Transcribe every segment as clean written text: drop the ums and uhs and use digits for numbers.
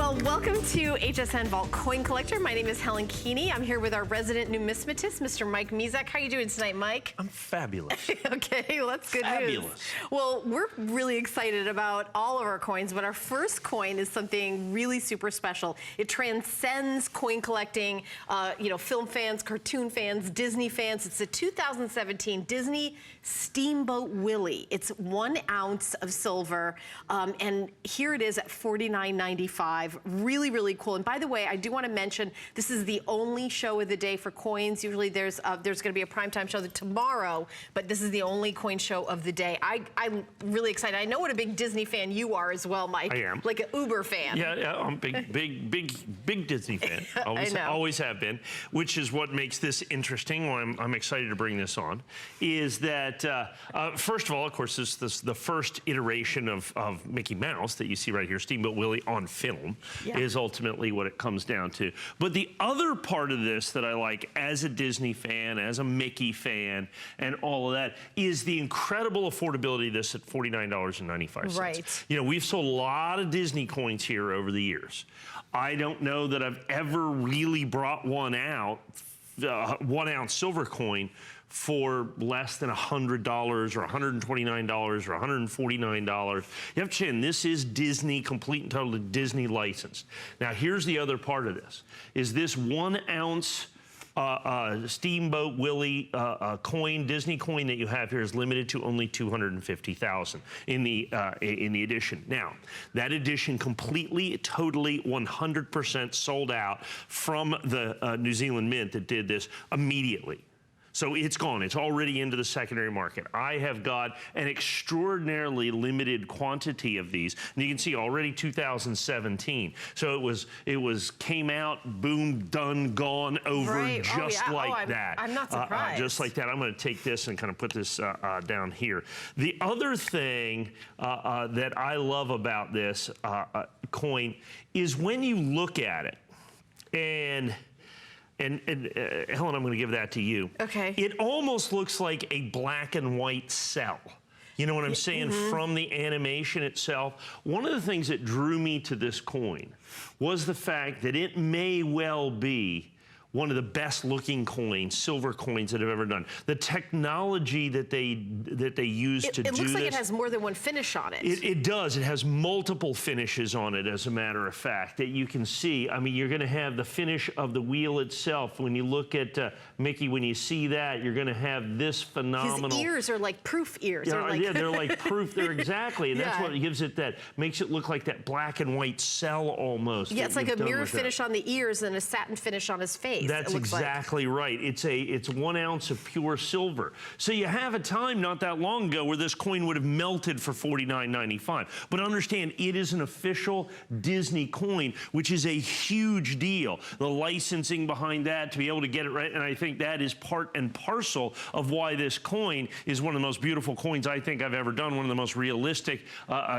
Well, welcome to HSN Vault Coin Collector. My name is Helen Keeney. I'm here with our resident numismatist, Mr. Mike Mezek. How are you doing tonight, Mike? I'm fabulous. Okay, well, that's good news. Well, we're really excited about all of our coins, but our first coin is something really super special. It transcends coin collecting, film fans, cartoon fans, Disney fans. It's the 2017 Disney Steamboat Willie. It's 1 ounce of silver, and here it is at $49.95. Really, really cool. And by the way, I do want to mention this is the only show of the day for coins. Usually there's going to be a primetime show tomorrow, but this is the only coin show of the day. I'm really excited. I know what a big Disney fan you are as well, Mike. I am. Like an Uber fan. Yeah, I'm a big Disney fan. Always have been, which is what makes this interesting. I'm excited to bring this on. Is that first of all, of course, this the first iteration of Mickey Mouse that you see right here, Steamboat Willie on film. Is ultimately what it comes down to. But the other part of this that I like as a Disney fan, as a Mickey fan, and all of that is the incredible affordability of this at $49.95. Right. You know, we've sold a lot of Disney coins here over the years. I don't know that I've ever really brought one out, 1 ounce silver coin, for less than $100 or $129 or $149. You have to understand, this is Disney, complete and totally Disney licensed. Now, here's the other part of this, is this 1 ounce Steamboat Willie coin, Disney coin that you have here is limited to only 250,000 in the edition. Now, that edition completely, totally, 100% sold out from the New Zealand Mint that did this immediately. So it's gone. It's already into the secondary market. I have got an extraordinarily limited quantity of these, and you can see already 2017. So it was came out, boom, done, gone, over, right. just like that. I'm not surprised. Just like that. I'm going to take this and kind of put this down here. The other thing that I love about this coin is when you look at it, and Helen, I'm going to give that to you. Okay. It almost looks like a black and white cell. You know what I'm saying? From the animation itself. One of the things that drew me to this coin was the fact that it may well be one of the best looking coins, silver coins that have ever done. The technology that they use to do this. It looks like it has more than one finish on it. It does. It has multiple finishes on it, as a matter of fact, that you can see. I mean, you're going to have the finish of the wheel itself. When you look at Mickey, when you see that, you're going to have this phenomenal. His ears are like proof ears. Yeah, they're like proof. They're exactly, and that's what gives it that, makes it look like that black and white cell almost. Yeah, it's like a mirror finish on the ears and a satin finish on his face. That's exactly right. It's 1 ounce of pure silver. So you have a time not that long ago where this coin would have melted for $49.95. But understand, it is an official Disney coin, which is a huge deal. The licensing behind that, to be able to get it right, and I think that is part and parcel of why this coin is one of the most beautiful coins I think I've ever done, one of the most realistic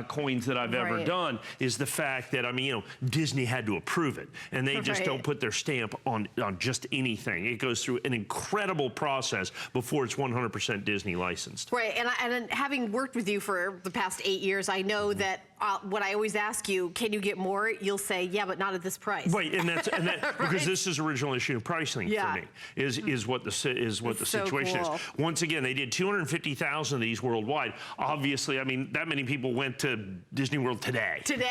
coins that I've ever done, is the fact that, I mean, you know, Disney had to approve it, and they just don't put their stamp on just anything. It goes through an incredible process before it's 100% Disney licensed. Right, and having worked with you for the past 8 years, I know that what I always ask you, can you get more? You'll say, yeah, but not at this price. Right, and that because this is original issue pricing for me, is what the situation is. Once again, they did 250,000 of these worldwide. Obviously, I mean, that many people went to Disney World today. Today,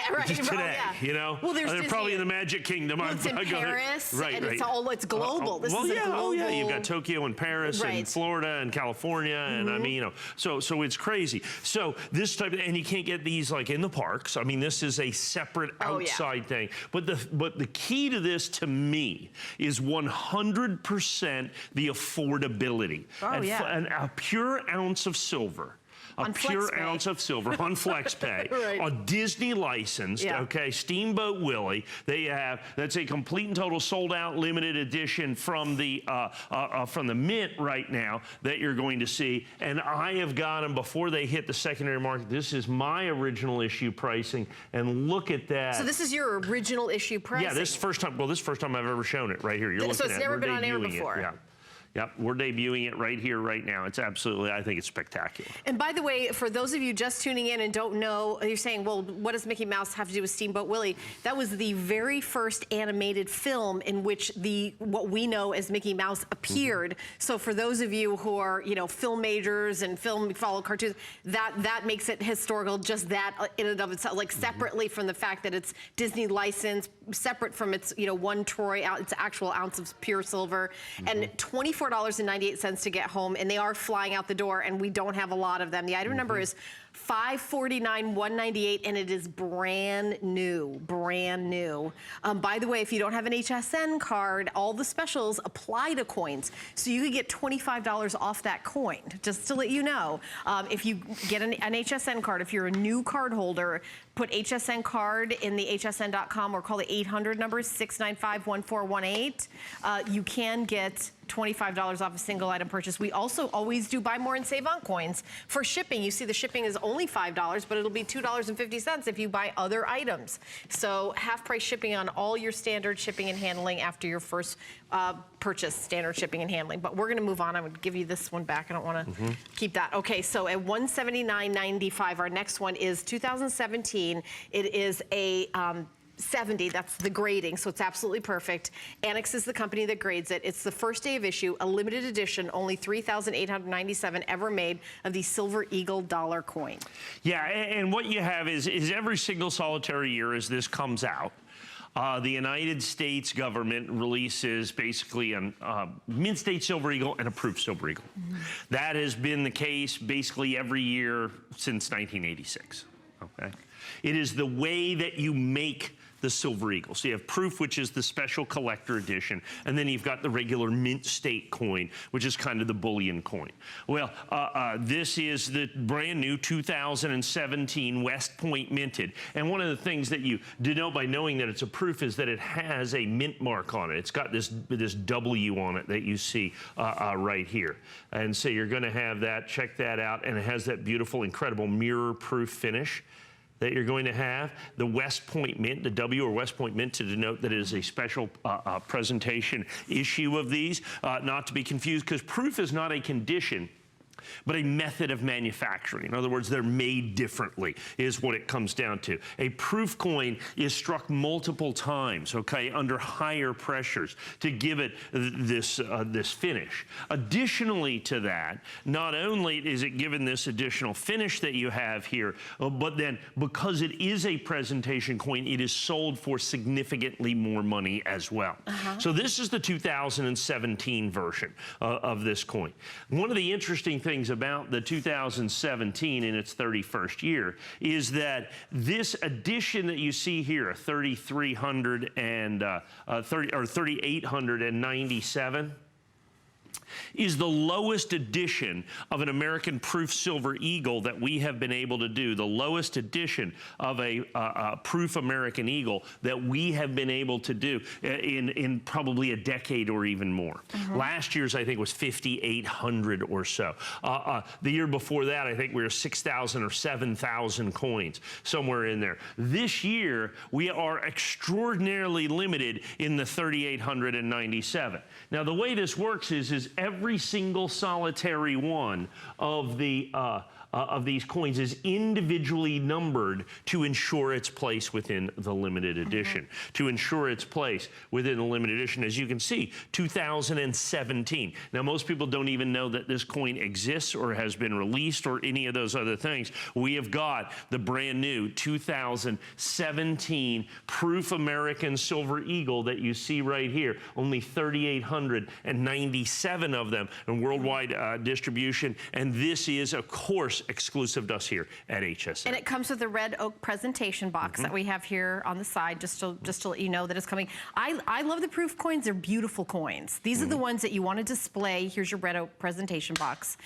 you know? Well, they're probably in the Magic Kingdom. Well, it's in Paris, and it's global. This is global. You've got Tokyo and Paris and Florida and California, and I mean, you know, so it's crazy. So this type of, and you can't get these like in the parks. I mean, this is a separate outside thing. But the key to this, to me, is 100% the affordability. And a pure ounce of silver. A pure ounce of silver on FlexPay, a Disney licensed, okay, Steamboat Willie. They have, that's a complete and total sold out limited edition from the Mint right now that you're going to see. And I have got them before they hit the secondary market. This is my original issue pricing, and look at that. So this is your original issue pricing? Yeah, this is first time. Well, this is the first time I've ever shown it right here. You're looking at it. So it's never been on air before. Yep, we're debuting it right here, right now. It's absolutely, I think it's spectacular. And by the way, for those of you just tuning in and don't know, you're saying, well, what does Mickey Mouse have to do with Steamboat Willie? That was the very first animated film in which what we know as Mickey Mouse appeared. So for those of you who are, film majors and follow cartoons, that makes it historical, just that in and of itself, like separately from the fact that it's Disney licensed, separate from its, 1 troy, its actual ounce of pure silver, and $24.98 to get home, and they are flying out the door, and we don't have a lot of them. The item number is $549,198, and it is brand new, brand new. By the way, if you don't have an HSN card, all the specials apply to coins, so you could get $25 off that coin, just to let you know. If you get an HSN card, if you're a new card holder, put HSN card in the hsn.com or call the 800 number, 695-1418. You can get $25 off a single item purchase. We also always do buy more and save on coins for shipping. You see the shipping is only $5, but it'll be $2.50 if you buy other items. So half price shipping on all your standard shipping and handling after your first purchase, standard shipping and handling. But we're gonna move on. I would give you this one back. I don't wanna keep that. Okay, so at $179.95, our next one is 2017. It is a 70, that's the grading, so it's absolutely perfect. Annex is the company that grades it. It's the first day of issue, a limited edition, only 3,897 ever made of the Silver Eagle dollar coin. Yeah, and what you have is every single solitary year as this comes out, the United States government releases basically a mint state Silver Eagle and a proof Silver Eagle. That has been the case basically every year since 1986, okay? It is the way that you make the Silver Eagle. So you have proof, which is the special collector edition, and then you've got the regular mint state coin, which is kind of the bullion coin. Well, this is the brand new 2017 West Point minted. And one of the things that you denote by knowing that it's a proof is that it has a mint mark on it. It's got this W on it that you see right here. And so you're gonna have that, check that out, and it has that beautiful, incredible mirror proof finish that you're going to have. The West Point Mint, the W or West Point Mint, to denote that it is a special presentation issue of these, not to be confused, because proof is not a condition, but a method of manufacturing. In other words, they're made differently is what it comes down to. A proof coin is struck multiple times, okay, under higher pressures to give it this finish. Additionally to that, not only is it given this additional finish that you have here, but then because it is a presentation coin, it is sold for significantly more money as well. So this is the 2017 version of this coin. One of the interesting things about the 2017 in its 31st year is that this edition that you see here, 3,897, is the lowest edition of an American proof Silver Eagle that we have been able to do, the lowest edition of a proof American Eagle that we have been able to do in probably a decade or even more. Last year's, I think, was 5,800 or so. The year before that, I think we were 6,000 or 7,000 coins, somewhere in there. This year, we are extraordinarily limited in the 3,897. Now, the way this works is every single solitary one of the of these coins is individually numbered to ensure its place within the limited edition. To ensure its place within the limited edition, as you can see, 2017. Now, most people don't even know that this coin exists or has been released or any of those other things. We have got the brand new 2017 Proof American Silver Eagle that you see right here. Only 3,897 of them in worldwide distribution. And this is, of course, exclusive to us here at HSN. And it comes with a red oak presentation box that we have here on the side, just to let you know that it's coming. I love the proof coins. They're beautiful coins. These are the ones that you want to display. Here's your red oak presentation box,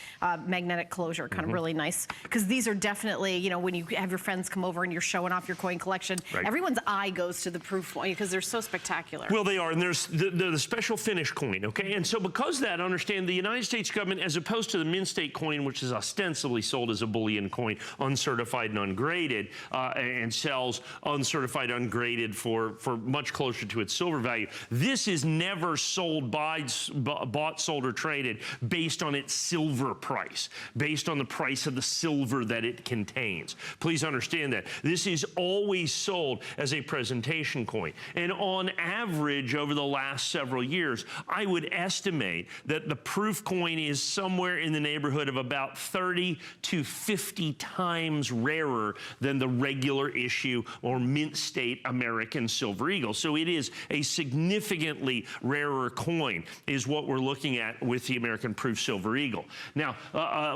magnetic closure, kind of really nice. Because these are definitely, you know, when you have your friends come over and you're showing off your coin collection, everyone's eye goes to the proof coin because they're so spectacular. Well, they are, and there's the special finish coin, okay? And so because of that, understand the United States government, as opposed to the mint state coin, which is ostensibly sold sold as a bullion coin, uncertified and ungraded, and sells uncertified, ungraded for much closer to its silver value. This is never sold, bought, sold, or traded based on its silver price, based on the price of the silver that it contains. Please understand that. This is always sold as a presentation coin. And on average, over the last several years, I would estimate that the proof coin is somewhere in the neighborhood of about 30 to 50 times rarer than the regular issue or mint state American Silver Eagle. So it is a significantly rarer coin is what we're looking at with the American Proof Silver Eagle. Now,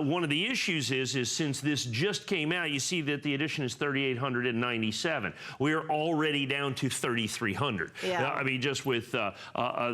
one of the issues is since this just came out, you see that the edition is 3,897. We are already down to 3,300. Yeah. I mean, just with the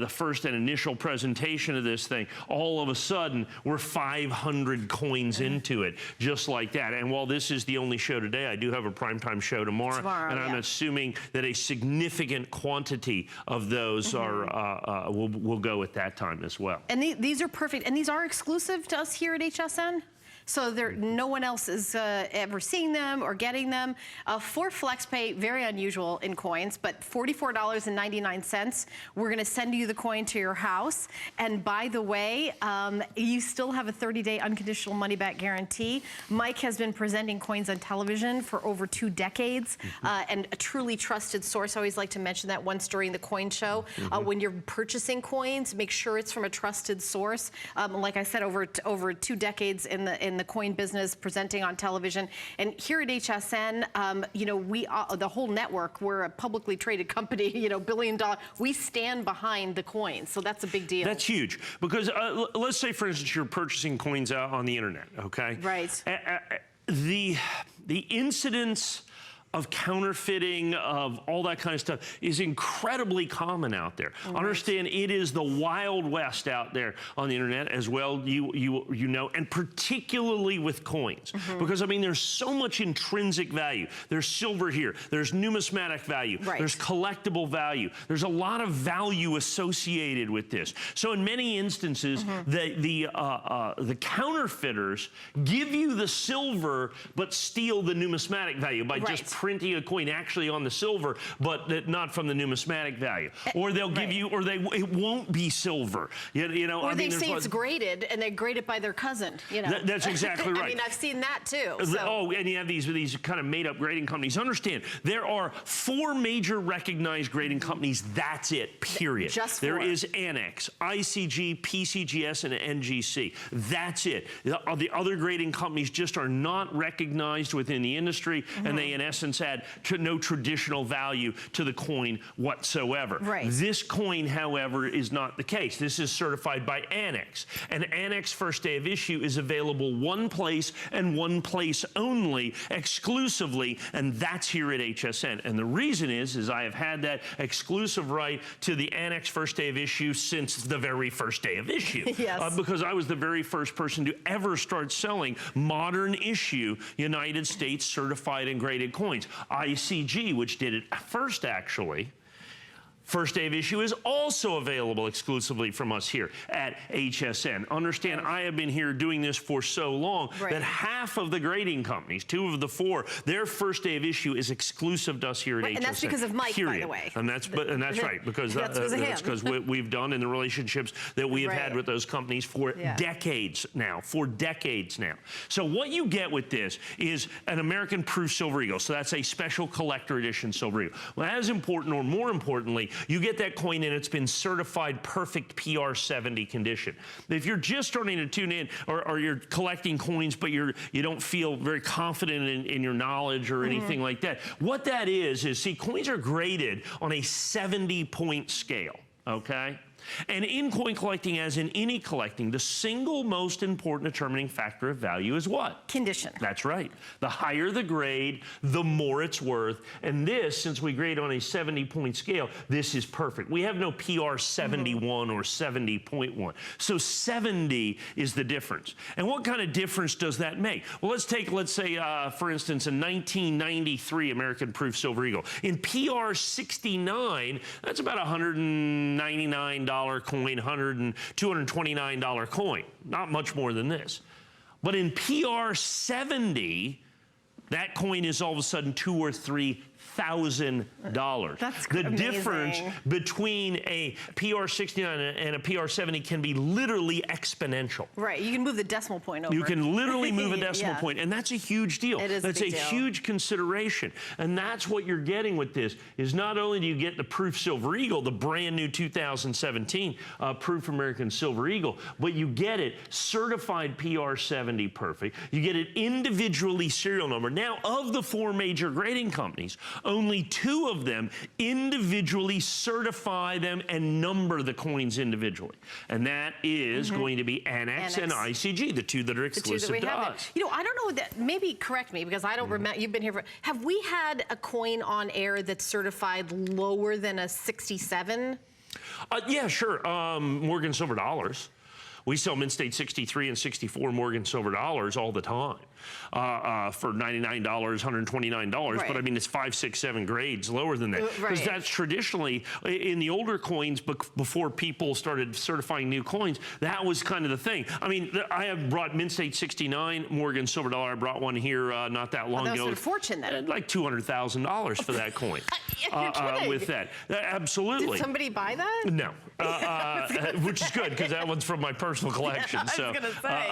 first and initial presentation of this thing, all of a sudden, we're 500 coins into it, just like that. And while this is the only show today, I do have a primetime show tomorrow, and I'm assuming that a significant quantity of those are will go at that time as well. And these are perfect, and these are exclusive to us here at HSN? So no one else is ever seeing them or getting them. For FlexPay, very unusual in coins, but $44.99. We're gonna send you the coin to your house. And by the way, you still have a 30-day unconditional money-back guarantee. Mike has been presenting coins on television for over 2 decades, and a truly trusted source. I always like to mention that once during the coin show. When you're purchasing coins, make sure it's from a trusted source. Like I said, over 2 decades in the coin business, presenting on television. And here at HSN, you know, we the whole network, we're a publicly traded company, you know, $1 billion. We stand behind the coins, so that's a big deal. That's huge, because let's say, for instance, you're purchasing coins out on the internet, okay? Right. The incidence of counterfeiting, of all that kind of stuff, is incredibly common out there. Right. Understand, it is the Wild West out there on the internet as well, you know, and particularly with coins. Because, I mean, there's so much intrinsic value. There's silver here, there's numismatic value, there's collectible value, there's a lot of value associated with this. So in many instances, the counterfeiters give you the silver, but steal the numismatic value by just printing a coin actually on the silver, but not from the numismatic value. Or they'll give you, or it won't be silver. You know, or they say it's graded, and they grade it by their cousin. You know, that's exactly right. I mean, I've seen that too. So. Oh, and you have these kind of made-up grading companies. Understand, there are 4 major recognized grading companies. That's it. Period. Just 4. There is Annex, ICG, PCGS, and NGC. That's it. The other grading companies just are not recognized within the industry, and they, in essence, add no traditional value to the coin whatsoever. Right. This coin, however, is not the case. This is certified by Annex. And Annex first day of issue is available one place and one place only, exclusively, and that's here at HSN. And the reason is I have had that exclusive right to the Annex first day of issue since the very first day of issue. Yes. Because I was the very first person to ever start selling modern issue United States certified and graded coins. ICG, which did it first, actually, first day of issue, is also available exclusively from us here at HSN. Understand, I have been here doing this for so long that half of the grading companies, 2 of the 4, their first day of issue is exclusive to us here at HSN. And that's because of Mike, by the way. And that's right, because that's because we've done in the relationships that we have had with those companies for decades now, So what you get with this is an American Proof Silver Eagle. So that's a special collector edition Silver Eagle. Well, as important, or more importantly, you get that coin and it's been certified perfect PR70 condition. If you're just starting to tune in, or you're collecting coins, but you don't feel very confident in your knowledge or anything like that, what that is, see, coins are graded on a 70-point scale, okay? And in coin collecting, as in any collecting, the single most important determining factor of value is what? Condition. That's right. The higher the grade, the more it's worth. And this, since we grade on a 70-point scale, this is perfect. We have no PR 71 or 70.1. So 70 is the difference. And what kind of difference does that make? Well, let's say, for instance, a 1993 American Proof Silver Eagle. In PR 69, that's about $199 coin, $229 coin. Not much more than this. But in PR70, that coin is all of a sudden $2,000 or $3,000. That's the amazing. difference between a PR69 and a PR70 can be literally exponential. Right, you can move the decimal point over. You can literally move a decimal Yeah. point, and that's a huge deal. It is a that's big a deal. huge consideration, and that's what you're getting with this. Is not only do you get the Proof Silver Eagle, the brand new 2017 Proof American Silver Eagle, but you get it certified PR70 perfect. You get it individually serial numbered. Now, of the 4 major grading companies, only 2 of them individually certify them and number the coins individually. And that is going to be NX and ICG, the 2 that are exclusive to us. You know, I don't know that, maybe correct me because I don't remember, you've been here for, have we had a coin on air that's certified lower than a 67? Yeah, sure. Morgan Silver Dollars. We sell Mint State 63 and 64 Morgan Silver Dollars all the time for $99, $129. Right. But I mean, it's 5, 6, 7 grades lower than that. Because Right. that's traditionally, in the older coins, before people started certifying new coins, that was kind of the thing. I mean, I have brought Mint State 69 Morgan Silver Dollar. I brought one here not that long That ago. was a fortune then. Like $200,000 for that coin. You're kidding. With that. Absolutely. Did somebody buy that? No, which is good because that one's from my personal collection. I was so gonna say.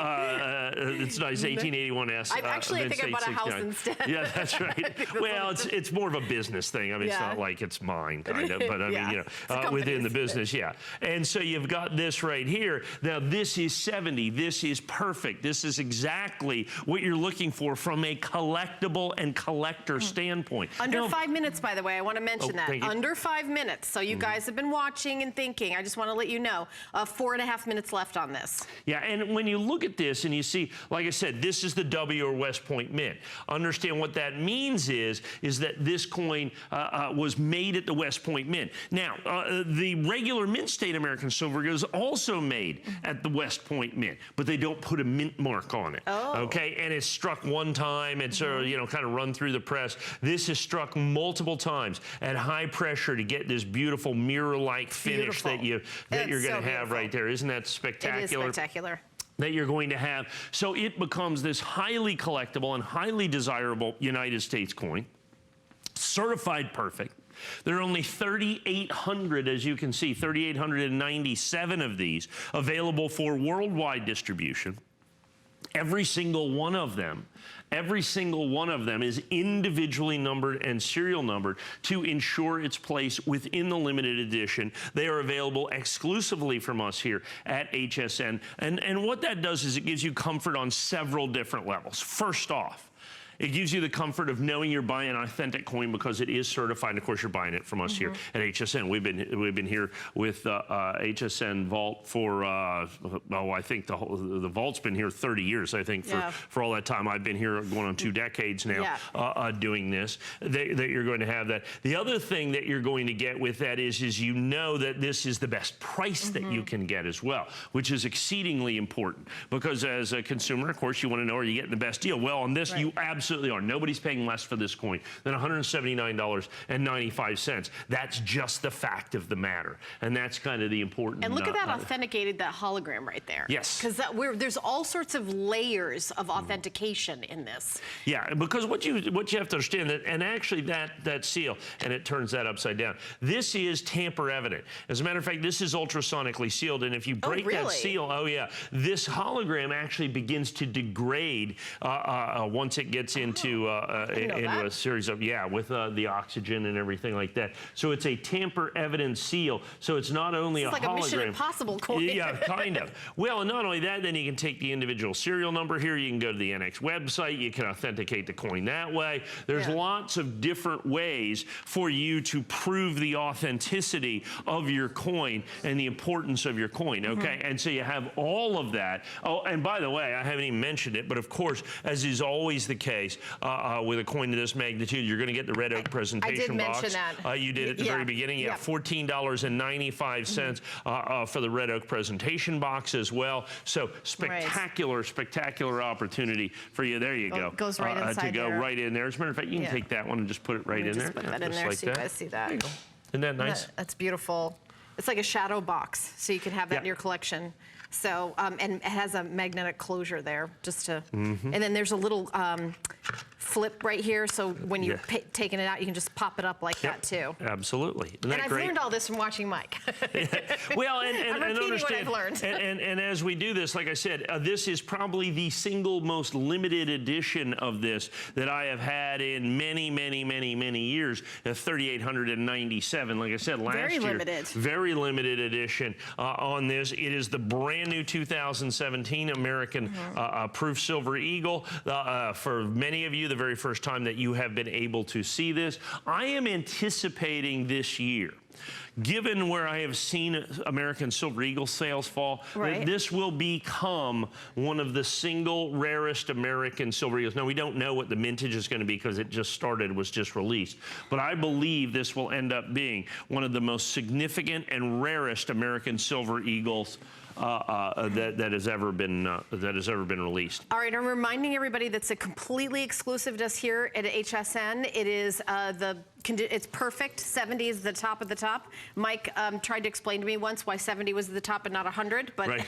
it's nice, 1881S. I think I bought a house 69. instead. Yeah, that's right. Well, it's more of a business thing. I mean, it's Yeah. not like it's mine, kind of, but I Yeah. mean, you It's a know, within the company's. business, yeah. And so you've got this right here. Now, this is 70. This is perfect. This is exactly what you're looking for from a collectible and collector standpoint. Under Now, 5 minutes, by the way, I want to mention that. thank you. Under 5 minutes. So you guys have been watching and thinking. I just want to let you know, 4.5 minutes left on this. Yeah, and when you look at this and you see, like I said, this is the W or West Point Mint. Understand what that means is that this coin was made at the West Point Mint. Now, the regular Mint State American Silver is also made at the West Point Mint, but they don't put a mint mark on it. Oh. Okay, and it's struck one time. It's you know, kind of run through the press. This is struck multiple times at high pressure to get this beautiful mirror-like finish Beautiful. that you're It's going to so have beautiful. right there. Isn't that spectacular? It is spectacular. That you're going to have. So it becomes this highly collectible and highly desirable United States coin, certified perfect. There are only 3,800, as you can see, 3,897 of these available for worldwide distribution. Every single one of them is individually numbered and serial numbered to ensure its place within the limited edition. They are available exclusively from us here at HSN. And what that does is it gives you comfort on several different levels. First off, it gives you the comfort of knowing you're buying an authentic coin because it is certified. And of course, you're buying it from us here at HSN. We've been here with HSN Vault for I think the Vault's been here 30 years. I think for all that time. I've been here going on 2 decades now doing this. That you're going to have that. The other thing that you're going to get with that is you know that this is the best price that you can get as well, which is exceedingly important because as a consumer, of course, you want to know are you getting the best deal. Well, on this, you absolutely are. Nobody's paying less for this coin than $179.95. That's just the fact of the matter. And that's kind of the important. And look at that authenticated, that hologram right there. Yes. Because there's all sorts of layers of authentication in this. Yeah, because what you have to understand that, and actually that seal, and it turns that upside down. This is tamper evident. As a matter of fact, this is ultrasonically sealed, and if you break that seal, this hologram actually begins to degrade once it gets into a series of with the oxygen and everything like that. So it's a tamper evident seal. So it's not only It's a like hologram. a Mission Impossible coin. Yeah, kind of. Well, and not only that, then you can take the individual serial number here. You can go to the NX website. You can authenticate the coin that way. There's lots of different ways for you to prove the authenticity of your coin and the importance of your coin, okay? And so you have all of that. Oh, and by the way, I haven't even mentioned it, but of course, as is always the case with a coin of this magnitude, you're going to get the Red Oak presentation box. I did mention that. You did at the very beginning. Yeah, $14.95 for the Red Oak presentation box as well. So spectacular, spectacular opportunity for you. There you go. It goes right inside to go there. right in there. As a matter of fact, you can take that one and just put it right in there. Just put that in there like so you guys see that. Isn't that nice? That's beautiful. It's like a shadow box, so you can have that in your collection. So, and it has a magnetic closure there, just to, Mm-hmm. and then there's a little flip right here, so when you're Yeah. taking it out, you can just pop it up like that too. Absolutely. Isn't that And I've great? learned all this from watching Mike. Well, I'm and repeating what understand, I've learned. and as we do this, like I said, this is probably the single most limited edition of this that I have had in many, many, many, many years. 3,897. Like I said, last Very year, limited. very limited edition on this. It is the brand new 2017 American Proof Silver Eagle. For many of you, the very first time that you have been able to see this, I am anticipating this year, given where I have seen American Silver Eagle sales fall, Right. that this will become one of the single rarest American Silver Eagles. Now, we don't know what the mintage is going to be because it just started, was just released. But I believe this will end up being one of the most significant and rarest American Silver Eagles that has ever been released. All right, I'm reminding everybody that's a completely exclusive to us here at HSN. It is it's perfect. 70 is the top of the top. Mike tried to explain to me once why 70 was the top and not 100, but Right.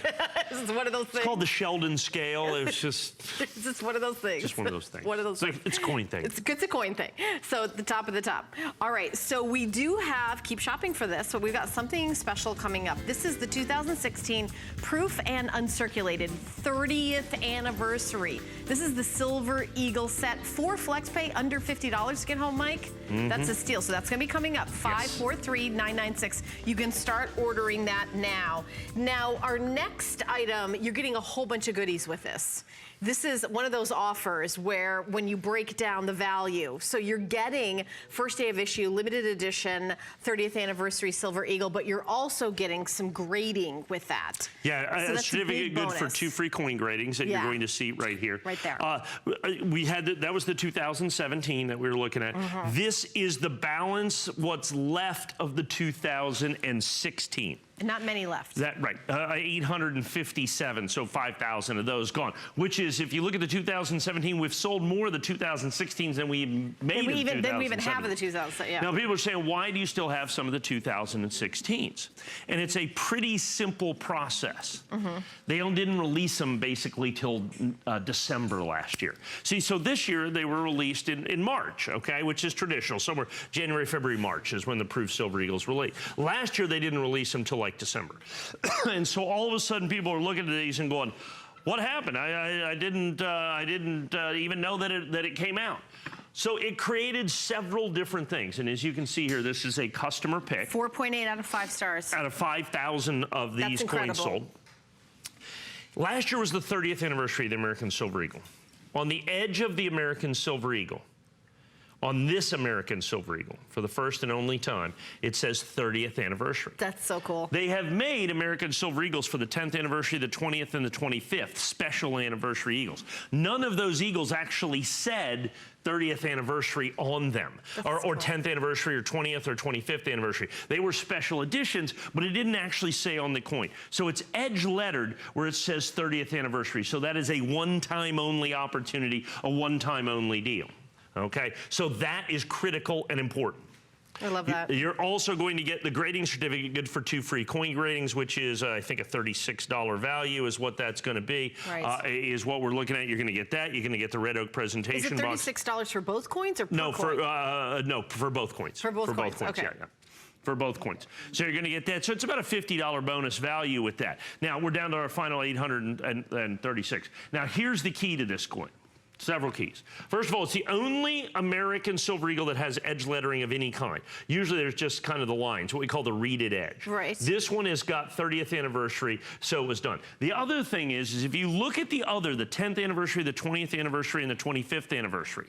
this is one of those things. It's called the Sheldon scale. It's just It's just one of those things. just one of those things. One of those It's, things. it's a coin thing. It's a coin thing. So the top of the top. All right, so we do have, keep shopping for this, so we've got something special coming up. This is the 2016 Proof and Uncirculated 30th anniversary. This is the Silver Eagle set for FlexPay, under $50 to get home, Mike. That's a steal. So that's going to be coming up, 543-996. You can start ordering that now. Now, our next item, you're getting a whole bunch of goodies with this. This is one of those offers where when you break down the value, so you're getting first day of issue, limited edition, 30th anniversary Silver Eagle, but you're also getting some grading with that. Yeah, So a that's a certificate big good for bonus. 2 free coin gradings that Yeah. you're going to see right here. Right there. We had that was the 2017 that we were looking at. This is the balance, what's left of the 2016. Not many left. That right, 857, so 5,000 of those gone. Which is, if you look at the 2017, we've sold more of the 2016s than we made. Then we even have of the 2000. Yeah. Now people are saying, why do you still have some of the 2016s? And it's a pretty simple process. They didn't release them basically till December last year. See, so this year they were released in March, okay, which is traditional. Somewhere January, February, March is when the Proof Silver Eagles released. Last year they didn't release them till like December. And so all of a sudden people are looking at these and going, what happened? I didn't even know that it came out. So it created several different things. And as you can see here, this is a customer pick 4.8 out of 5 stars. out of 5,000 of these That's coins incredible. sold. Last year was the 30th anniversary of the American Silver Eagle. On the edge of the American Silver Eagle, on this American Silver Eagle, for the first and only time, it says 30th anniversary. That's so cool. They have made American Silver Eagles for the 10th anniversary, the 20th, and the 25th, special anniversary Eagles. None of those Eagles actually said 30th anniversary on them, or 10th anniversary, or 20th, or 25th anniversary. They were special editions, but it didn't actually say on the coin. So it's edge lettered where it says 30th anniversary. So that is a one-time only opportunity, a one-time only deal. Okay, so that is critical and important. I love that. You're also going to get the grading certificate, good for 2 free coin gradings, which is, I think, a $36 value is what that's going to be, Right. is what we're looking at. You're going to get that. You're going to get the Red Oak presentation Is it box. $36 for both coins or per No, coin? for both coins. For both coins, okay. Yeah. For both coins. So you're going to get that. So it's about a $50 bonus value with that. Now, we're down to our final 836. Now, here's the key to this coin. Several keys. First of all, it's the only American Silver Eagle that has edge lettering of any kind. Usually there's just kind of the lines, what we call the reeded edge. Right. This one has got 30th anniversary, so it was done. The other thing is if you look at the 10th anniversary, the 20th anniversary, and the 25th anniversary,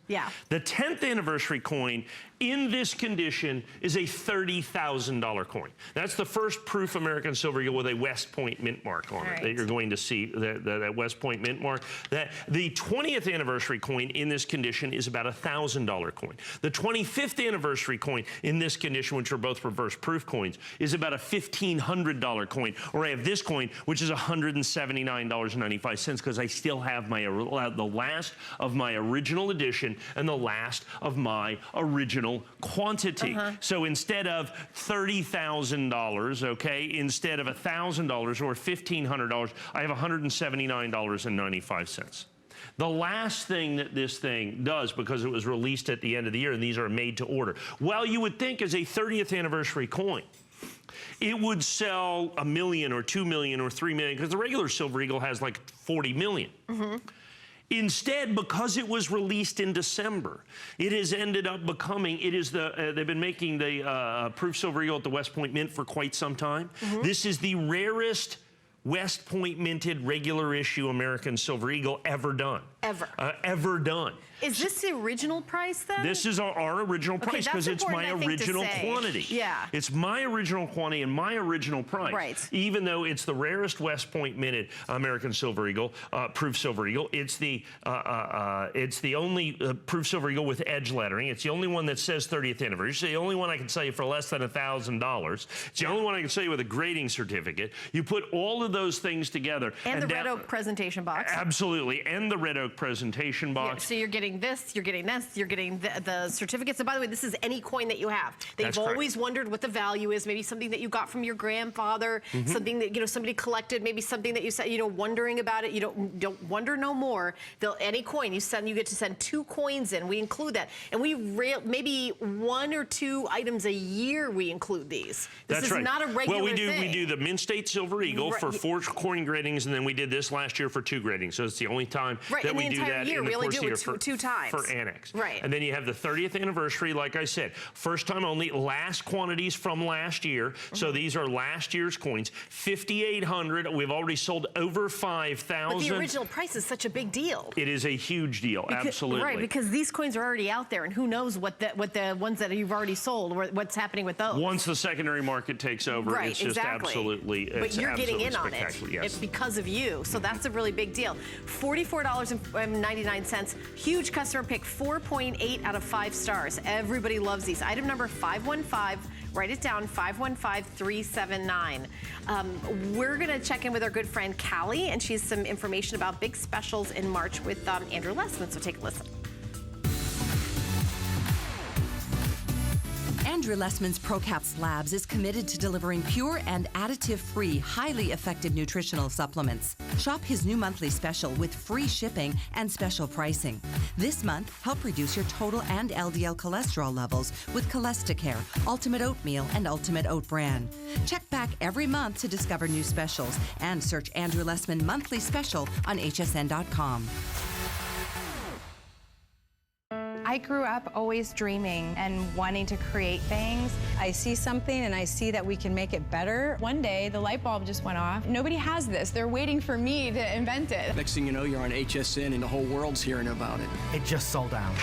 Yeah. the 10th anniversary coin in this condition is a $30,000 coin. That's the first Proof American Silver Eagle with a West Point mint mark on it that you're going to see, that West Point mint mark. That the 20th anniversary coin in this condition is about a $1,000 coin. The 25th anniversary coin in this condition, which are both reverse proof coins, is about a $1,500 coin. Or I have this coin, which is $179.95 because I still have the last of my original edition and the last of my original quantity. So instead of $30,000, okay, instead of $1,000 or $1,500, I have $179.95. The last thing that this thing does, because it was released at the end of the year, and these are made to order, well, you would think as a 30th anniversary coin, it would sell 1 million or 2 million or 3 million, because the regular Silver Eagle has like 40 million. Instead, because it was released in December, it has ended up becoming, it is the, they've been making the Proof Silver Eagle at the West Point Mint for quite some time. This is the rarest West Point minted regular issue American Silver Eagle ever done. Ever done. Is this the original price then? This is our original price because it's my original quantity. Yeah. It's my original quantity and my original price. Right. Even though it's the rarest West Point minted American Silver Eagle, Proof Silver Eagle. It's the only Proof Silver Eagle with edge lettering. It's the only one that says 30th anniversary. It's the only one I can sell you for less than $1,000. It's the only one I can sell you with a grading certificate. You put all of those things together. And the red oak presentation box. Absolutely. And the red oak presentation box. Yeah, so you're getting this, you're getting this, you're getting the certificates. And by the way, this is any coin that you have. That you've always wondered what the value is. Maybe something that you got from your grandfather, something that, you know, somebody collected, maybe something that you said, you know, wondering about it. You don't wonder no more. Any coin you send, you get to send 2 coins in. We include that. And we maybe 1 or 2 items a year we include these. This is not a regular thing. We do the Mint State Silver Eagle for 4 coin gradings, and then we did this last year for 2 gradings. So it's the only time that we do that in the course of the year for 2 times. For Annex. Right. And then you have the 30th anniversary, like I said, first time only, last quantities from last year. So these are last year's coins. 5,800. We've already sold over 5,000. But the original price is such a big deal. It is a huge deal. Absolutely. Right, because these coins are already out there, and who knows what the ones that you've already sold, or what's happening with those. Once the secondary market takes over, it's just absolutely. But you're getting in on it. Yes. It's because of you. So that's a really big deal. $44.99. Huge customer pick, 4.8 out of 5 stars. Everybody loves these. Item number 515. Write it down, 515379. We're going to check in with our good friend Callie, and she has some information about big specials in March with Andrew Lessman. So take a listen. Andrew Lessman's ProCaps Labs is committed to delivering pure and additive-free, highly effective nutritional supplements. Shop his new monthly special with free shipping and special pricing. This month, help reduce your total and LDL cholesterol levels with Cholesticare, Ultimate Oatmeal, and Ultimate Oat Bran. Check back every month to discover new specials and search Andrew Lessman Monthly Special on hsn.com. I grew up always dreaming and wanting to create things. I see something and I see that we can make it better. One day, the light bulb just went off. Nobody has this. They're waiting for me to invent it. Next thing you know, you're on HSN and the whole world's hearing about it. It just sold out.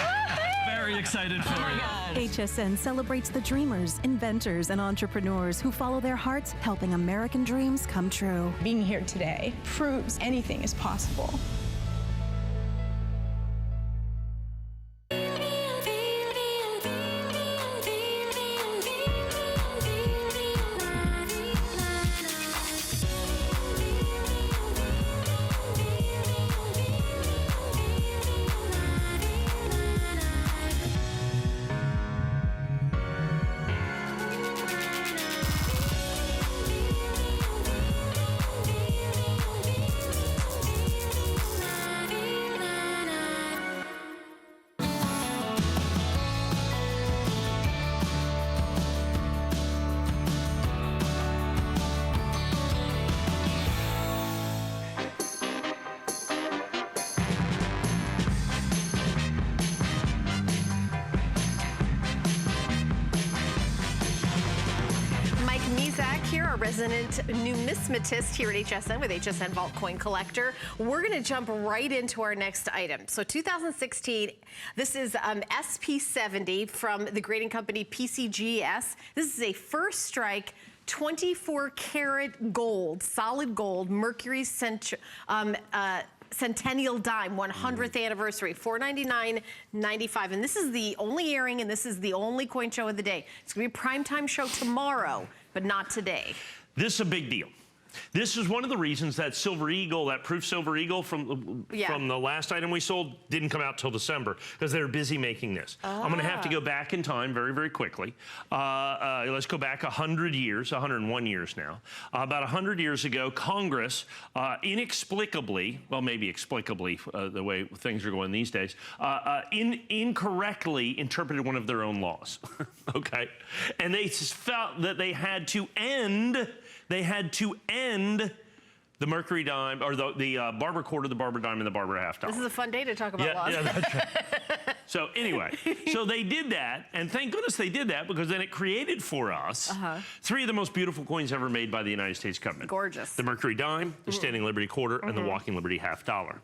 Very excited for you. HSN celebrates the dreamers, inventors, and entrepreneurs who follow their hearts, helping American dreams come true. Being here today proves anything is possible. Resident numismatist here at HSN with HSN Vault Coin Collector. We're going to jump right into our next item. So 2016, this is SP70 from the grading company PCGS. This is a first strike 24 karat gold, solid gold, Mercury Centennial Dime, 100th anniversary, $499.95. And this is the only airing, and this is the only coin show of the day. It's going to be a primetime show tomorrow, but not today. This is a big deal. This is one of the reasons that Silver Eagle, that proof Silver Eagle from the last item we sold, didn't come out till December because they were busy making this. I'm going to have to go back in time very, very quickly. Let's go back 100 years, 101 years now. About 100 years ago, Congress inexplicably, well, maybe explicably, the way things are going these days, incorrectly interpreted one of their own laws. Okay? And they felt that they had to end the Mercury dime, or the Barber quarter, the Barber dime, and the Barber half dollar. This is a fun day to talk about laws. Yeah, that's right. So anyway, so they did that, and thank goodness they did that, because then it created for us three of the most beautiful coins ever made by the United States government. Gorgeous. The Mercury dime, the Standing Liberty quarter, and the Walking Liberty half dollar.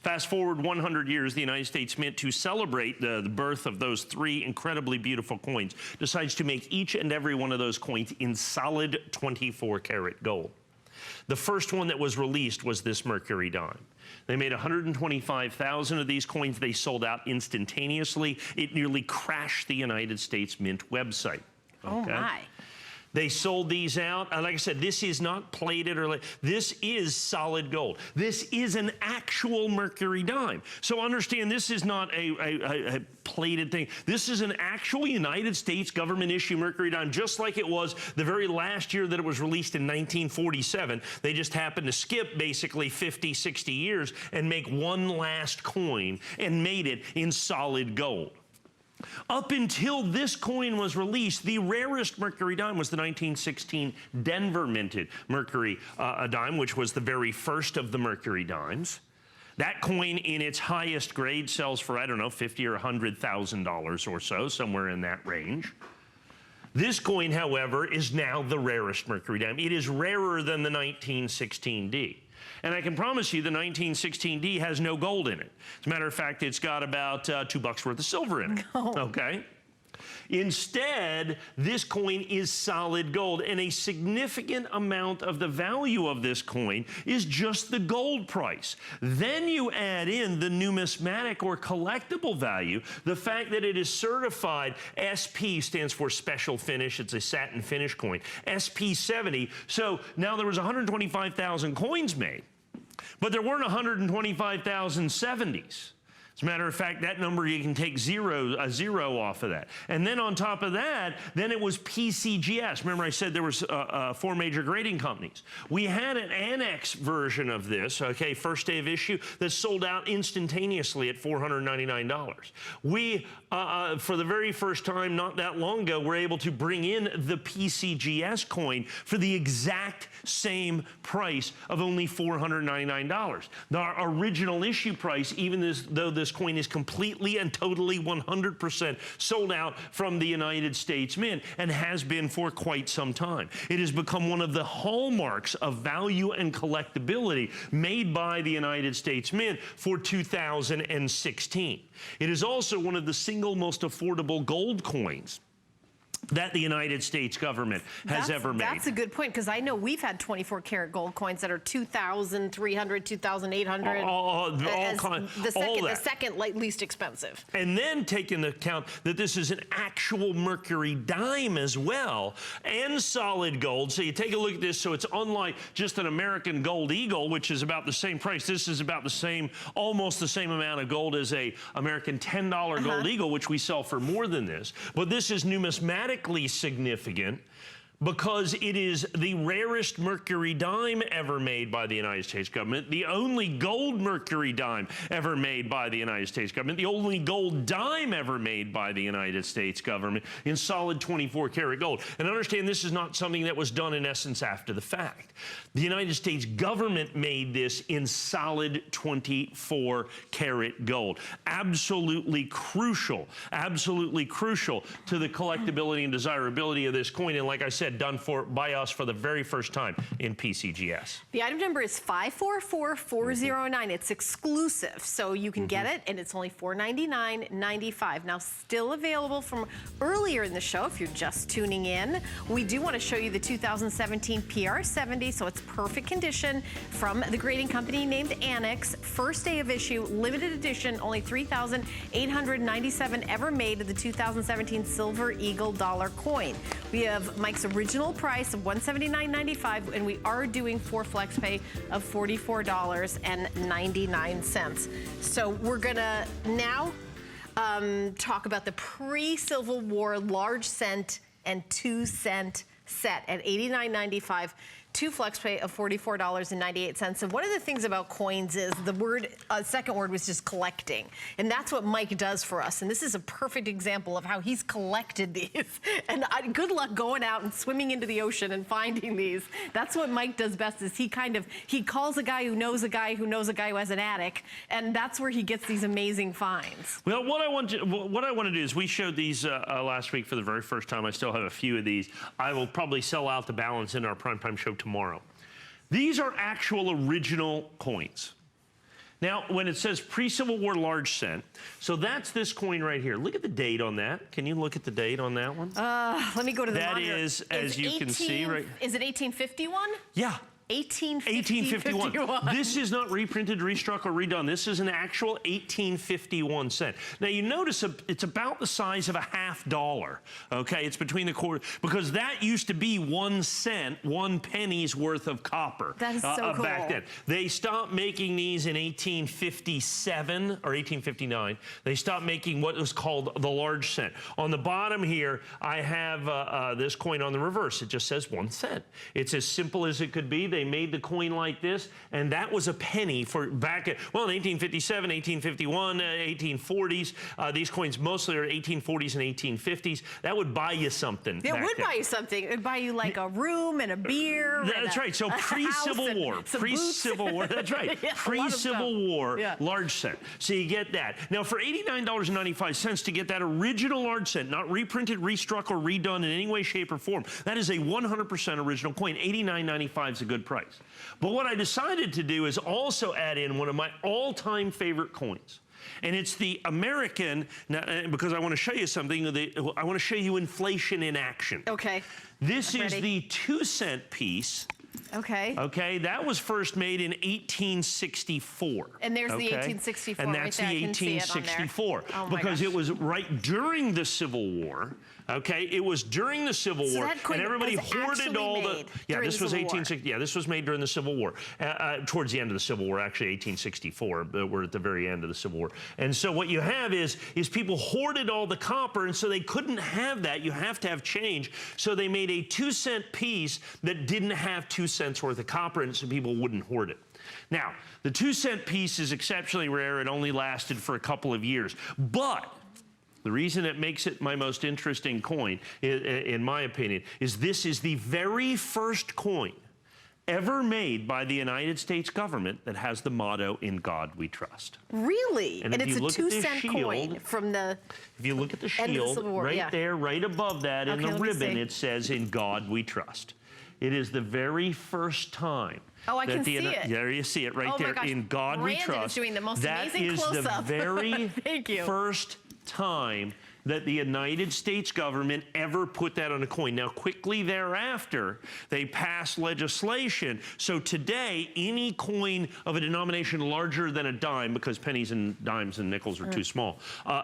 Fast forward 100 years, the United States Mint, to celebrate the birth of those three incredibly beautiful coins, decides to make each and every one of those coins in solid 24-karat gold. The first one that was released was this Mercury dime. They made 125,000 of these coins. They sold out instantaneously. It nearly crashed the United States Mint website. Okay? Oh, my. They sold these out. Like I said, this is not plated or this is solid gold. This is an actual Mercury dime. So understand, this is not a plated thing. This is an actual United States government issue Mercury dime, just like it was the very last year that it was released in 1947. They just happened to skip basically 50, 60 years and make one last coin and made it in solid gold. Up until this coin was released, the rarest Mercury dime was the 1916 Denver minted Mercury dime, which was the very first of the Mercury dimes. That coin in its highest grade sells for, I don't know, $50,000 or $100,000 or so, somewhere in that range. This coin, however, is now the rarest Mercury dime. It is rarer than the 1916D. And I can promise you the 1916D has no gold in it. As a matter of fact, it's got about $2 worth of silver in it. No. Okay? Instead, this coin is solid gold, and a significant amount of the value of this coin is just the gold price. Then you add in the numismatic or collectible value, the fact that it is certified SP, stands for special finish, it's a satin finish coin, SP70. So now there was 125,000 coins made, but there weren't 125,000 70s. As a matter of fact, that number, you can take a zero off of that. And then on top of that, then it was PCGS. Remember I said there was 4 major grading companies. We had an annex version of this, okay, first day of issue, that sold out instantaneously at $499. We, for the very first time not that long ago, were able to bring in the PCGS coin for the exact same price of only $499. The original issue price, even though this coin is completely and totally 100% sold out from the United States Mint, and has been for quite some time. It has become one of the hallmarks of value and collectability made by the United States Mint for 2016. It is also one of the single most affordable gold coins that the United States government has ever made. That's a good point, because I know we've had 24-karat gold coins that are $2,300, $2,800. The second least expensive. And then take into account that this is an actual Mercury dime as well, and solid gold. So you take a look at this, so it's unlike just an American Gold Eagle, which is about the same price. This is about the same, almost the same amount of gold as a American $10 Gold Eagle, which we sell for more than this. But this is numismatic significant because it is the rarest Mercury dime ever made by the United States government, the only gold Mercury dime ever made by the United States government, the only gold dime ever made by the United States government in solid 24-karat gold. And understand, this is not something that was done in essence after the fact. The United States government made this in solid 24-karat gold. Absolutely crucial to the collectability and desirability of this coin. And like I said, done by us for the very first time in PCGS. The item number is 544409. It's exclusive, so you can get it, and it's only $499.95. Now, still available from earlier in the show if you're just tuning in. We do want to show you the 2017 PR70, so it's perfect condition, from the grading company named Annex. First day of issue, limited edition, only 3,897 ever made of the 2017 Silver Eagle dollar coin. We have Mike's original original price of $179.95, and we are doing 4 flex pay of $44.99. So we're gonna now talk about the pre-Civil War large cent and 2 cent set at $89.95. 2 flex pay of $44.98. And one of the things about coins is the word, second word was just collecting. And that's what Mike does for us. And this is a perfect example of how he's collected these. And good luck going out and swimming into the ocean and finding these. That's what Mike does best, is he calls a guy who knows a guy who knows a guy who has an attic. And that's where he gets these amazing finds. Well, what I want to do is, we showed these last week for the very first time. I still have a few of these. I will probably sell out the balance in our primetime show tomorrow. These are actual original coins. Now, when it says pre-Civil War large cent, so that's this coin right here. Look at the date on that. Can you look at the date on that one? Let me go to the monitor. That is, as you can see, right? Is it 1851? Yeah. 1851. This is not reprinted, restruck, or redone. This is an actual 1851 cent. Now, you notice it's about the size of a $50. Okay, it's between the quarter, because that used to be 1 cent, 1 penny's worth of copper. That is so cool. Back then. They stopped making these in 1857 or 1859. They stopped making what was called the large cent. On the bottom here, I have this coin on the reverse. It just says 1 cent. It's as simple as it could be. They made the coin like this, and that was a penny for back at, well, in 1857, 1851, 1840s. These coins mostly are 1840s and 1850s. That would buy you something. It would buy you something. It would buy you like a room and a beer. That's right. So pre-Civil War. Pre-Civil War. That's right. Yeah, pre-Civil War large cent. So you get that. Now, for $89.95 to get that original large cent, not reprinted, restruck, or redone in any way, shape, or form, that is a 100% original coin. $89.95 is a good price. But what I decided to do is also add in one of my all-time favorite coins. And it's the American, because I want to show you something, I want to show you inflation in action. Okay. This is the 2 cent piece. Okay. Okay, that was first made in 1864. And there's the 1864 and that's right there. the 1864. Oh my because gosh. it was right during the Civil War. Okay, it was during the Civil War, that coin and everybody was hoarded all the. Yeah, this was 1860. Yeah, this was made during the Civil War. Towards the end of the Civil War, actually 1864. But we're at the very end of the Civil War. And so what you have is people hoarded all the copper, and so they couldn't have that. You have to have change. So they made a 2 cent piece that didn't have 2 cents worth of copper in it, so people wouldn't hoard it. Now, the 2 cent piece is exceptionally rare. It only lasted for a couple of years, but the reason it makes it my most interesting coin, in my opinion, is this is the very first coin ever made by the United States government that has the motto, "In God We Trust." Really? And it's a 2 cent coin from the. If you look at the end of the shield, Civil War, right there, right above that in the ribbon, see. it says, "In God We Trust." It is the very first time. Oh, I can see it. There you see it right Oh my there. gosh. "In God We Brandon Trust." is doing the most that amazing is the close-up. very Thank you. first time that the United States government ever put that on a coin. Now, quickly thereafter, they passed legislation. So today, any coin of a denomination larger than a dime, because pennies and dimes and nickels are too small,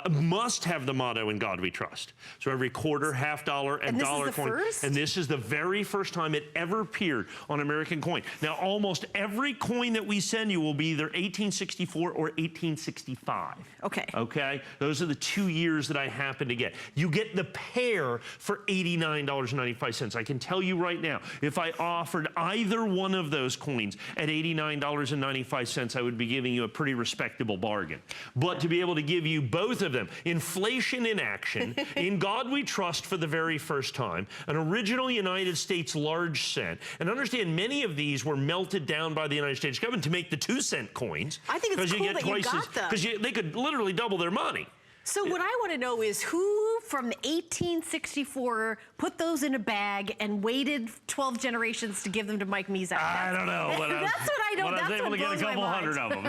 must have the motto, "In God We Trust." So every quarter, half dollar, and dollar coin. First? And this is the very first time it ever appeared on American coin. Now, almost every coin that we send you will be either 1864 or 1865. Okay. Okay? Those are the 2 years that I happen to get. You get the pair for $89.95. I can tell you right now, if I offered either one of those coins at $89.95, I would be giving you a pretty respectable bargain. But to be able to give you both of them, inflation in action, "In God We Trust" for the very first time, an original United States large cent, and understand many of these were melted down by the United States government to make the 2 cent coins. I think it's cool that you got them. Because they could literally double their money. So what I want to know is who from 1864 put those in a bag and waited 12 generations to give them to Mike Mezak? I don't know. But that's what I don't. But I was That's able what to get a blows my couple mind. hundred of them.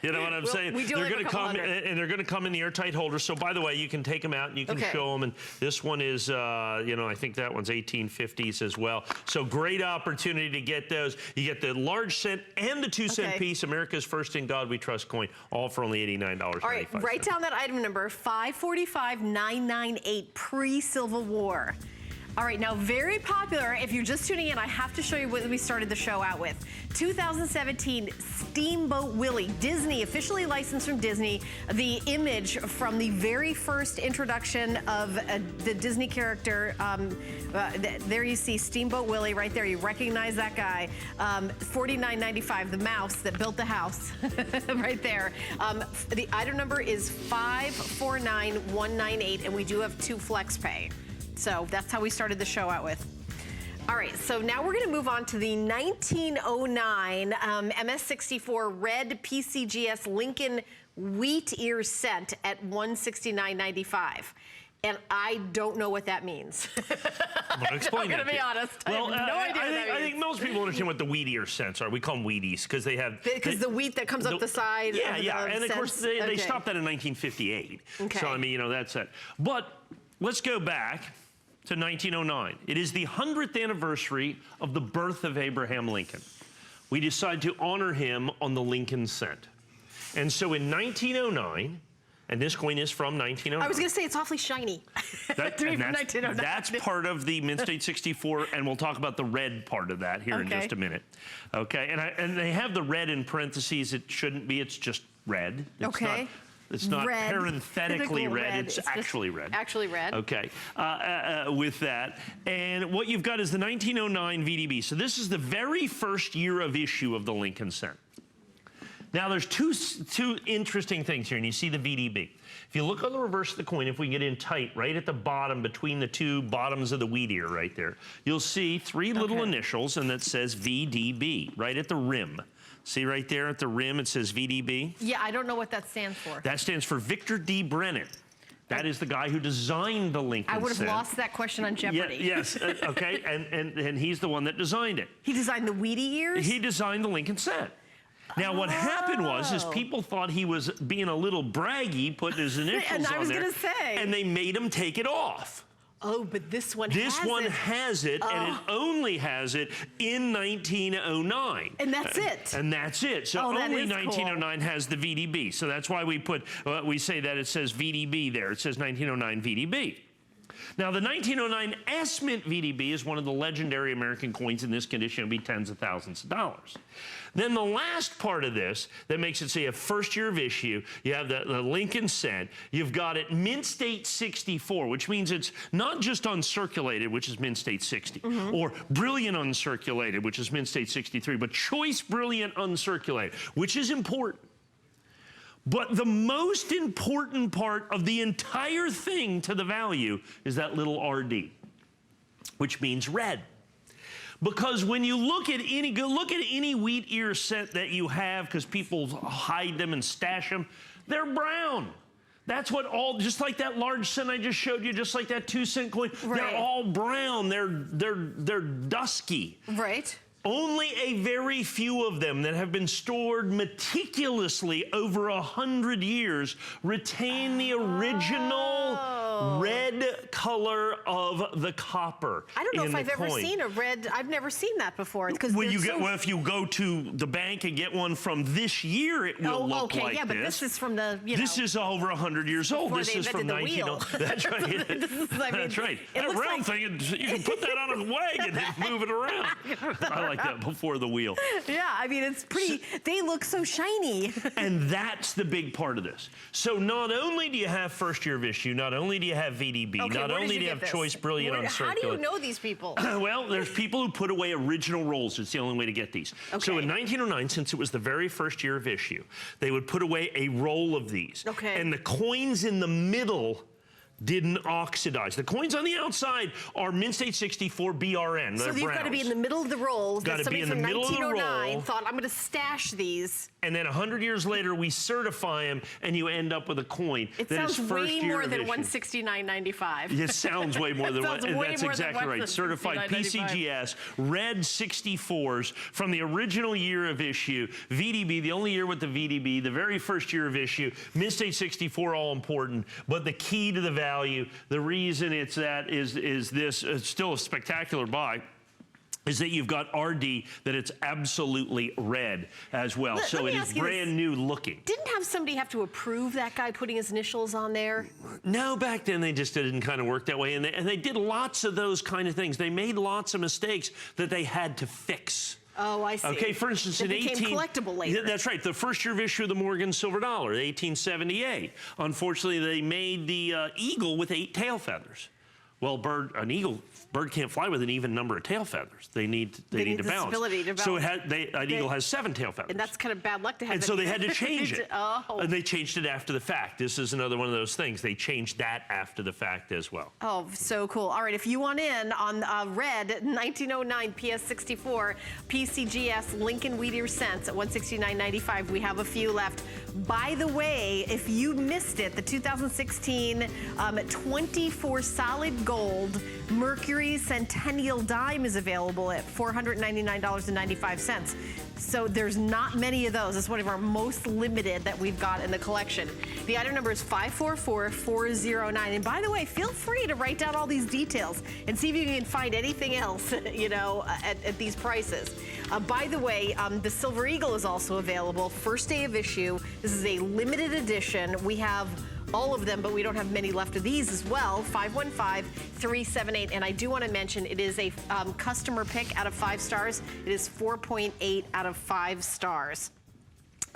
You know what I'm saying? we do they're have a going to couple come, hundred. and they're going to come in the airtight holders. So, by the way, you can take them out and you can show them. And this one is, I think that one's 1850s as well. So, great opportunity to get those. You get the large cent and the 2 cent piece, America's first "In God We Trust" coin, all for only $89.95. All right, write down that item number 545998 pre-Civil War. All right, now very popular. If you're just tuning in, I have to show you what we started the show out with. 2017 Steamboat Willie. Disney, officially licensed from Disney. The image from the very first introduction of the Disney character. There you see Steamboat Willie right there. You recognize that guy. $49.95, the mouse that built the house right there. The item number is 549198, and we do have 2 flex pay. So that's how we started the show out with. All right, so now we're gonna move on to the 1909 MS64 red PCGS Lincoln wheat ear set at $169.95. And I don't know what that means. I'm gonna explain I'm gonna be honest. Well, I have no idea what that I think means. most people understand what the wheat ear scents are. We call them Wheaties because they have... Because the wheat that comes up the side. Yeah, of yeah, the and of course scents. they Okay. stopped that in 1958. Okay. So, I mean, you know, that's it. But let's go back to 1909. It is the 100th anniversary of the birth of Abraham Lincoln. We decided to honor him on the Lincoln cent. And so in 1909, and this coin is from 1909. I was gonna say it's awfully shiny. To be from 1909. That's part of the Mint State 64, and we'll talk about the red part of that here in just a minute. Okay, and they have the red in parentheses. It shouldn't be. It's just red. It's not, it's not Red. parenthetically red. It's actually red. Actually red. Okay, with that. And what you've got is the 1909 VDB. So this is the very first year of issue of the Lincoln cent. Now, there's two interesting things here, and you see the VDB. If you look on the reverse of the coin, if we get in tight, right at the bottom, between the 2 bottoms of the wheat ear right there, you'll see 3 little initials, and that says VDB, right at the rim. See right there at the rim, it says VDB? Yeah, I don't know what that stands for. That stands for Victor D. Brennan. That is the guy who designed the Lincoln I would have cent. lost that question on Jeopardy. Yes, okay, and he's the one that designed it. He designed the Wheatie ears? He designed the Lincoln cent. Now, what happened was people thought he was being a little braggy, putting his initials And I on was there, gonna say. and they made him take it off. Oh, but this one This has one it. has it, and it only has it in 1909. And that's it. And that's it. So Oh, that only is cool. 1909 has the VDB. So that's why we put, we say that it says VDB there. It says 1909 VDB. Now, the 1909 S Mint VDB is one of the legendary American coins in this condition. It'll be tens of thousands of dollars. Then the last part of this that makes it say a first year of issue, you have the Lincoln cent. You've got it Mint State 64, which means it's not just uncirculated, which is Mint State 60, or Brilliant Uncirculated, which is Mint State 63, but Choice Brilliant Uncirculated, which is important. But the most important part of the entire thing to the value is that little RD, which means red. Because when you look at any wheat ear set that you have, because people hide them and stash them, they're brown. That's what just like that large cent I just showed you, just like that 2-cent coin, they're all brown. They're dusky. Right. Only a very few of them that have been stored meticulously over 100 years retain the original red color of the copper. I don't know in if the I've ever coin. seen a red. I've never seen that before. Well, if you go to the bank and get one from this year, it will look like yeah, but this is from the, This is over 100 years old. Before This they is from invented the 19... wheel. That's right. That's right. It That looks round thing, you can put that on a wagon and move it around. I like that, before the wheel. Yeah, I mean, it's pretty, they look so shiny. And that's the big part of this. So not only do you have first year of issue, not only do you have VDB, not only do you have Choice Brilliant Uncirculated. How do you know these people? Well, there's people who put away original rolls. It's the only way to get these. Okay. So in 1909, since it was the very first year of issue, they would put away a roll of these. Okay. And the coins in the middle didn't oxidize. The coins on the outside are Mint State 64 BRN. So you've got to be in the middle of the rolls. Got to be in the middle of the roll. 1909 thought, I'm going to stash these. And then 100 years later, we certify them, and you end up with a coin. It that is sounds first way year more of than issue. $169.95. It sounds way more than Sounds one. way That's more than exactly right. Certified PCGS, red 64s from the original year of issue. VDB, the only year with the VDB, the very first year of issue. Mint State 64, all important. But the key to the value, the reason it's that is this, it's still a spectacular buy. is that you've got RD, that it's absolutely red as well. So it is brand new looking. Didn't have somebody have to approve that guy putting his initials on there? No, back then they just didn't kind of work that way. And they did lots of those kind of things. They made lots of mistakes that they had to fix. Oh, I see. Okay, for instance, it became collectible later. That's right. The first year of issue of the Morgan Silver Dollar, 1878. Unfortunately, they made the eagle with 8 tail feathers. Well, bird can't fly with an even number of tail feathers. They need to balance. Stability to balance. So an eagle has 7 tail feathers. And that's kind of bad luck to have. And so they had to change it. Oh. And they changed it after the fact. This is another one of those things. They changed that after the fact as well. Oh, so cool. All right, if you want in on red 1909 PS64 PCGS Lincoln Wheatear cents at $169.95, we have a few left. By the way, if you missed it, the 2016 24 solid gold Mercury Centennial Dime is available at $499.95. So there's not many of those. It's one of our most limited that we've got in the collection. The item number is 544409. And by the way, feel free to write down all these details and see if you can find anything else, at these prices. By the way, the Silver Eagle is also available. First day of issue. This is a limited edition. We have all of them, but we don't have many left of these as well. 515-378. And I do want to mention it is a customer pick out of 5 stars. It is 4.8 out of 5 stars.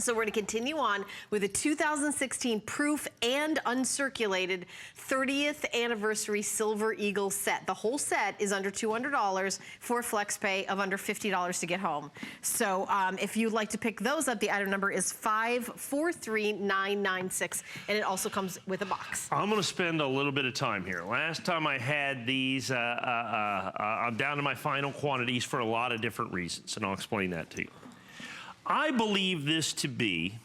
So we're going to continue on with a 2016 proof and uncirculated 30th anniversary Silver Eagle set. The whole set is under $200 for flex pay of under $50 to get home. So if you'd like to pick those up, the item number is 543996, and it also comes with a box. I'm going to spend a little bit of time here. Last time I had these, I'm down to my final quantities for a lot of different reasons, and I'll explain that to you. I believe this to be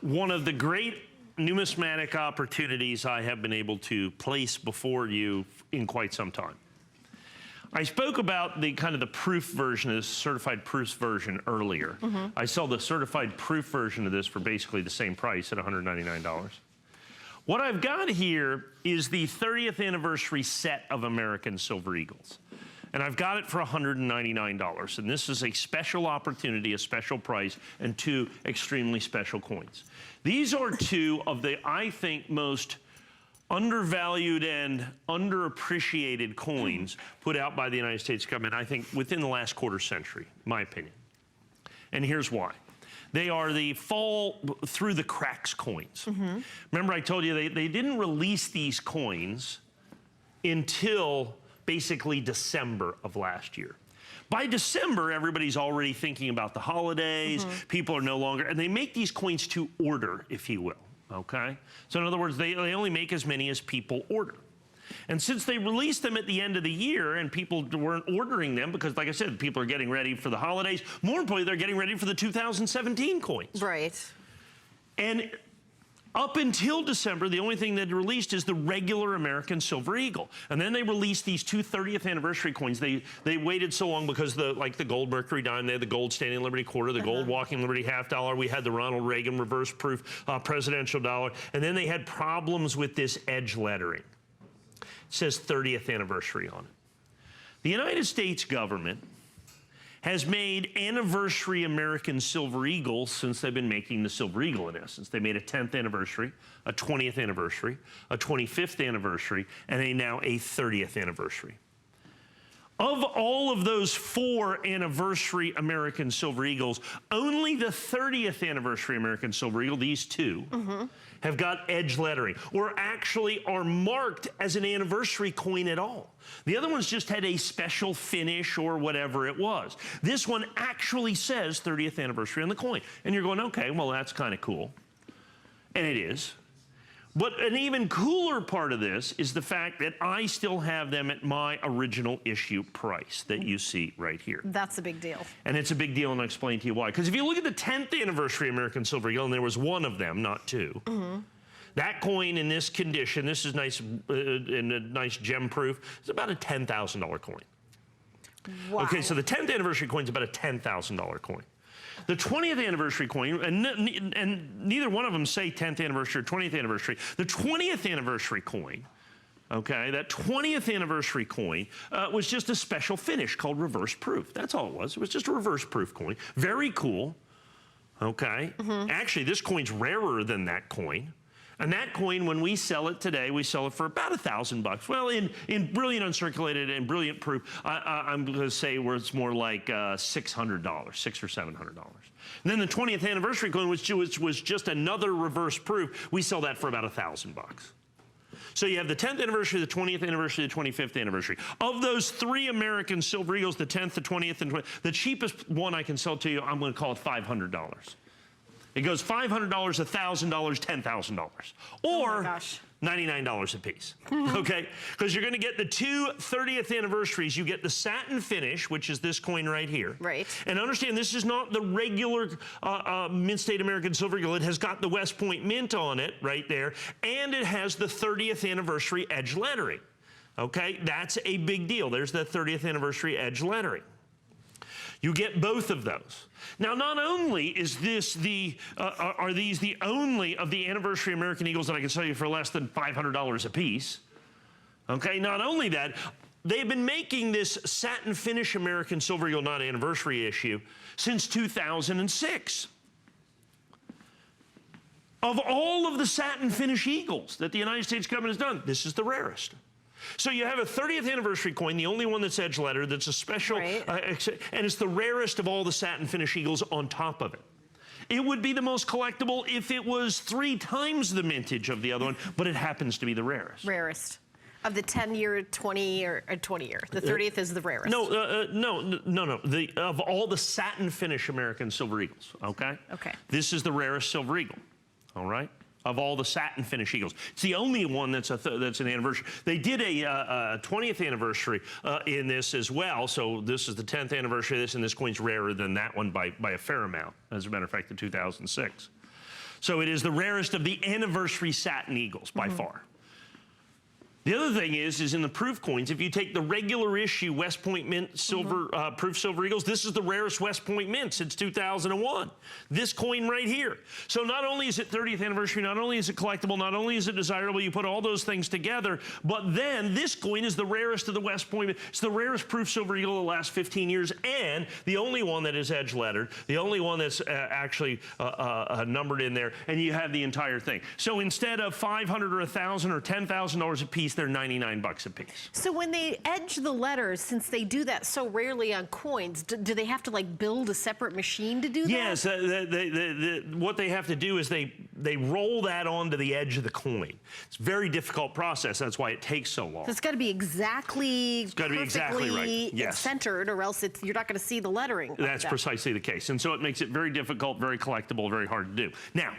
one of the great numismatic opportunities I have been able to place before you in quite some time. I spoke about the kind of the proof version, this certified proofs version earlier. I sell the certified proof version of this for basically the same price at $199. What I've got here is the 30th anniversary set of American Silver Eagles. And I've got it for $199. And this is a special opportunity, a special price, and 2 extremely special coins. These are 2 of the, I think, most undervalued and underappreciated coins put out by the United States government, I think, within the last quarter century, in my opinion. And here's why. They are the fall through the cracks coins. Remember I told you they didn't release these coins until basically December of last year. By December, everybody's already thinking about the holidays. People are no longer, and they make these coins to order, if you will, okay? So in other words, they only make as many as people order. And since they released them at the end of the year and people weren't ordering them because, like I said, people are getting ready for the holidays, more importantly, they're getting ready for the 2017 coins. Right. And up until December, the only thing they'd released is the regular American Silver Eagle. And then they released these 2 30th anniversary coins. They waited so long because like the gold Mercury dime, they had the gold Standing Liberty quarter, the gold Walking Liberty half dollar. We had the Ronald Reagan reverse proof presidential dollar. And then they had problems with this edge lettering. It says 30th anniversary on it. The United States government has made anniversary American Silver Eagles since they've been making the Silver Eagle, in essence. They made a 10th anniversary, a 20th anniversary, a 25th anniversary, and now a 30th anniversary. Of all of those 4 anniversary American Silver Eagles, only the 30th anniversary American Silver Eagle, these 2, have got edge lettering, or actually are marked as an anniversary coin at all. The other ones just had a special finish or whatever it was. This one actually says 30th anniversary on the coin. And you're going, okay, well, that's kind of cool. And it is. But an even cooler part of this is the fact that I still have them at my original issue price that you see right here. That's a big deal. And it's a big deal, and I'll explain to you why. Because if you look at the 10th anniversary American Silver Eagle, and there was 1 of them, not 2, that coin in this condition, this is nice, in a nice gem proof, it's about a $10,000 coin. Wow. Okay, so the 10th anniversary coin is about a $10,000 coin. The 20th anniversary coin, and neither one of them say 10th anniversary or 20th anniversary. The 20th anniversary coin Okay, that 20th anniversary coin was just a special finish called reverse proof. That's all it was. It was just a reverse proof coin. Very cool. Okay. Actually, this coin's rarer than that coin. And that coin, when we sell it today, we sell it for about $1,000. Well, in brilliant uncirculated and brilliant proof, I'm going to say where it's more like $600, $600 or $700. And then the 20th anniversary coin, which was just another reverse proof, we sell that for about $1,000. So you have the 10th anniversary, the 20th anniversary, the 25th anniversary. Of those 3 American Silver Eagles, the 10th, the 20th, and 20th, the cheapest one I can sell to you, I'm going to call it $500. It goes $500, $1,000, $10,000, or $99 a piece, okay? Because you're going to get the 2 30th anniversaries. You get the satin finish, which is this coin right here. Right. And understand, this is not the regular Mint State American Silver Eagle. It has got the West Point Mint on it right there, and it has the 30th anniversary edge lettering, okay? That's a big deal. There's the 30th anniversary edge lettering. You get both of those. Now, not only is this are these the only of the anniversary American Eagles that I can sell you for less than $500 a piece, okay? Not only that, they've been making this satin finish American Silver Eagle not anniversary issue since 2006. Of all of the satin finish Eagles that the United States government has done, this is the rarest. So you have a 30th anniversary coin, the only one that's edge lettered, that's a special, and it's the rarest of all the satin finish Eagles on top of it. It would be the most collectible if it was 3 times the mintage of the other one, but it happens to be the rarest. Rarest. Of the 10-year, 20-year, 20-year. The 30th is the rarest. No. Of all the satin finish American Silver Eagles, okay? Okay. This is the rarest Silver Eagle, all right? Of all the satin finish Eagles. It's the only one that's an anniversary. They did a 20th anniversary in this as well, so this is the 10th anniversary of this, and this coin's rarer than that one by a fair amount, as a matter of fact, the 2006. So it is the rarest of the anniversary satin Eagles by far. The other thing is in the proof coins, if you take the regular issue West Point Mint silver proof Silver Eagles, this is the rarest West Point Mint since 2001. This coin right here. So not only is it 30th anniversary, not only is it collectible, not only is it desirable, you put all those things together, but then this coin is the rarest of the West Point Mint. It's the rarest proof Silver Eagle of the last 15 years, and the only one that is edge lettered, the only one that's actually numbered in there, and you have the entire thing. So instead of $500 or $1,000 or $10,000 a piece, they're $99 a piece. So when they edge the letters, since they do that so rarely on coins, do they have to like build a separate machine to do that? Yes, what they have to do is they roll that onto the edge of the coin. It's a very difficult process. That's why it takes so long. So it's got to be exactly right. Yes. centered, or else you're not going to see the lettering. That's precisely the case. And so it makes it very difficult, very collectible, very hard to do. Now,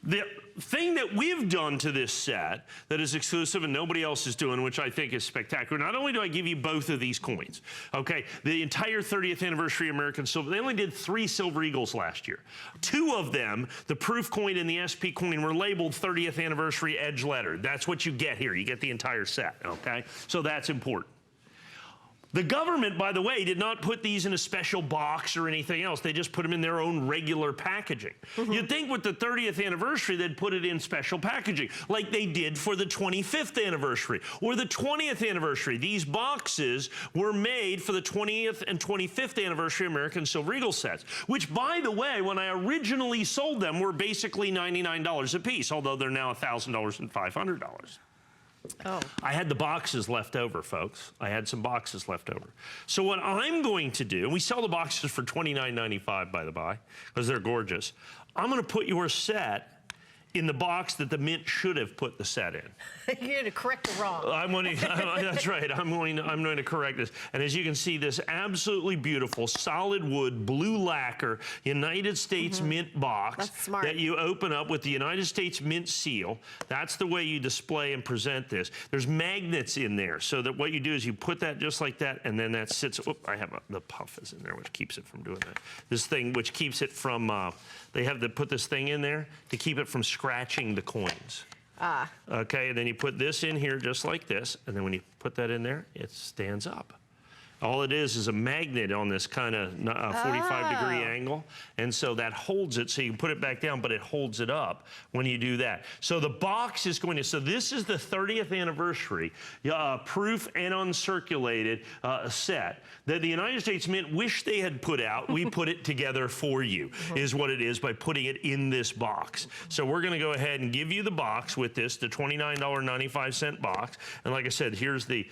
the thing that we've done to this set that is exclusive and nobody else is doing, which I think is spectacular, not only do I give you both of these coins, okay, the entire 30th anniversary American Silver, they only did 3 Silver Eagles last year. 2 of them, the proof coin and the SP coin, were labeled 30th anniversary edge lettered. That's what you get here. You get the entire set, okay? So that's important. The government, by the way, did not put these in a special box or anything else. They just put them in their own regular packaging. You'd think with the 30th anniversary, they'd put it in special packaging, like they did for the 25th anniversary or the 20th anniversary. These boxes were made for the 20th and 25th anniversary American Silver Eagle sets, which, by the way, when I originally sold them, were basically $99 a piece, although they're now $1,000 and $500. Oh. I had the boxes left over, folks. I had some boxes left over. So what I'm going to do, and we sell the boxes for $29.95, by the by, because they're gorgeous. I'm going to put your set in the box that the Mint should have put the set in. You're going to correct the wrong. That's right. I'm going to correct this. And as you can see, this absolutely beautiful solid wood blue lacquer United States Mint box that you open up with the United States Mint seal. That's the way you display and present this. There's magnets in there, so that what you do is you put that just like that, and then that sits. I have the puff is in there, which keeps it from doing that. This thing, which keeps it from. They have to put this thing in there to keep it from scratching the coins. Okay, and then you put this in here just like this, and then when you put that in there, it stands up. All it is a magnet on this kind of 45-degree angle. And so that holds it, so you can put it back down, but it holds it up when you do that. So the box is going to, so this is the 30th anniversary proof and uncirculated set that the United States Mint wish they had put out. We put it together for you, is what it is by putting it in this box. So we're going to go ahead and give you the box with this, the $29.95 box. And like I said, here's the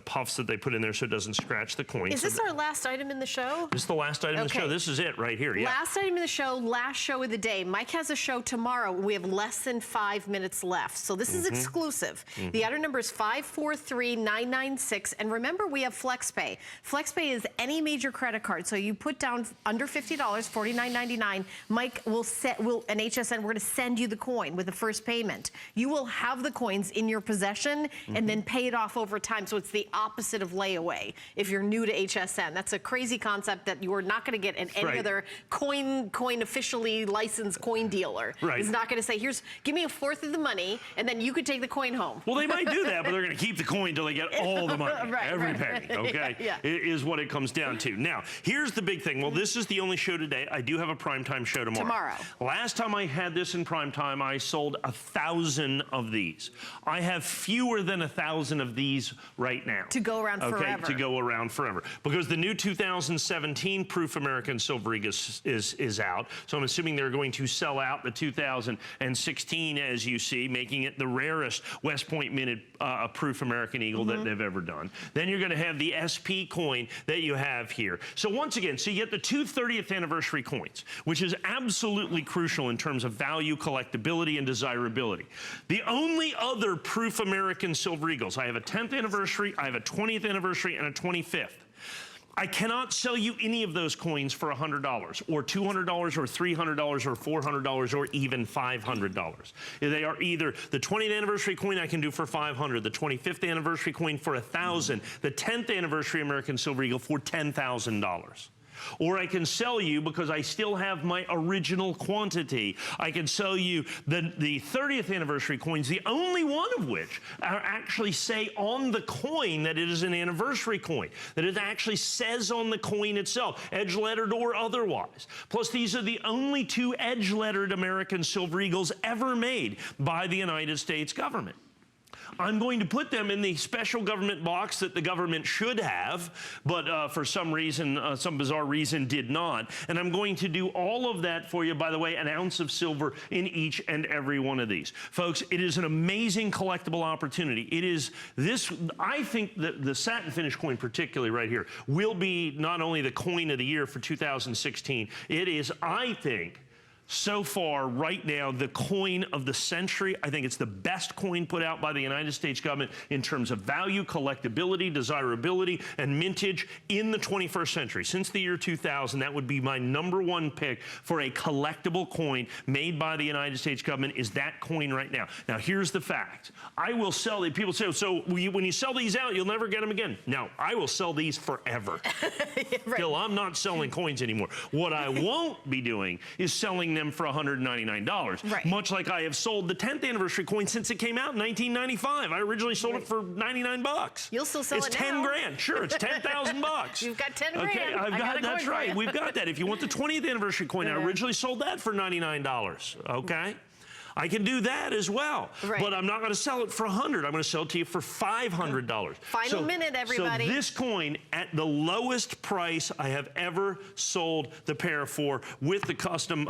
puffs that they put in there so it doesn't scratch the coin. Is this our last item in the show? This is the last item in the show. This is it right here. Yeah. Last item in the show, last show of the day. Mike has a show tomorrow. We have less than 5 minutes left. So this is exclusive. The item number is 543996. And remember, we have FlexPay. FlexPay is any major credit card. So you put down under $50, $49.99. Mike will an HSN, we're going to send you the coin with the first payment. You will have the coins in your possession and then pay it off over time. So it's the opposite of layaway. If you're new to HSN, that's a crazy concept that you are not going to get in any other coin officially licensed coin dealer. Is not going to say, give me a fourth of the money, and then you could take the coin home. Well, they might do that, but they're going to keep the coin until they get all the money, every penny. Okay, is what it comes down to. Now, here's the big thing. Well, this is the only show today. I do have a primetime show tomorrow. Last time I had this in primetime, I sold 1,000 of these. I have fewer than 1,000 of these right now. To go around forever. To go around forever, because the new 2017 Proof American Silver Eagle is out. So I'm assuming they're going to sell out the 2016, as you see, making it the rarest West Point minted Proof American Eagle that they've ever done. Then you're going to have the SP coin that you have here. So once again, so you get the two 30th anniversary coins, which is absolutely crucial in terms of value, collectability, and desirability. The only other Proof American Silver Eagles, I have a 10th anniversary, I have a 20th anniversary, and a 25th. I cannot sell you any of those coins for $100 or $200 or $300 or $400 or even $500. They are either the 20th anniversary coin I can do for $500, the 25th anniversary coin for $1,000, the 10th anniversary American Silver Eagle for $10,000. Or I can sell you, because I still have my original quantity, I can sell you the 30th anniversary coins, the only one of which actually say on the coin that it is an anniversary coin, that it actually says on the coin itself, edge-lettered or otherwise. Plus, these are the only two edge-lettered American Silver Eagles ever made by the United States government. I'm going to put them in the special government box that the government should have, but for some reason, some bizarre reason, did not. And I'm going to do all of that for you, by the way, an ounce of silver in each and every one of these. Folks, it is an amazing collectible opportunity. It is this, I think that the satin finish coin particularly right here will be not only the coin of the year for 2016, it is, I think, so far, right now, the coin of the century. I think it's the best coin put out by the United States government in terms of value, collectability, desirability, and mintage in the 21st century. Since the year 2000, that would be my #1 pick for a collectible coin made by the United States government, is that coin right now. Now, here's the fact. I will sell it. People say, so when you sell these out, you'll never get them again. No, I will sell these forever. Till I'm not selling coins anymore. What I won't be doing is selling them for $199, much like I have sold the 10th anniversary coin since it came out in 1995. I originally sold it for 99 bucks. You'll still sell it now. It's 10 grand. Sure, it's 10,000 bucks. You've got 10 grand. Okay, that's right. We've got that. If you want the 20th anniversary coin, I originally sold that for $99. Okay. I can do that as well, but I'm not going to sell it for $100. I'm going to sell it to you for $500. Final minute, everybody. So this coin at the lowest price I have ever sold the pair for, with the custom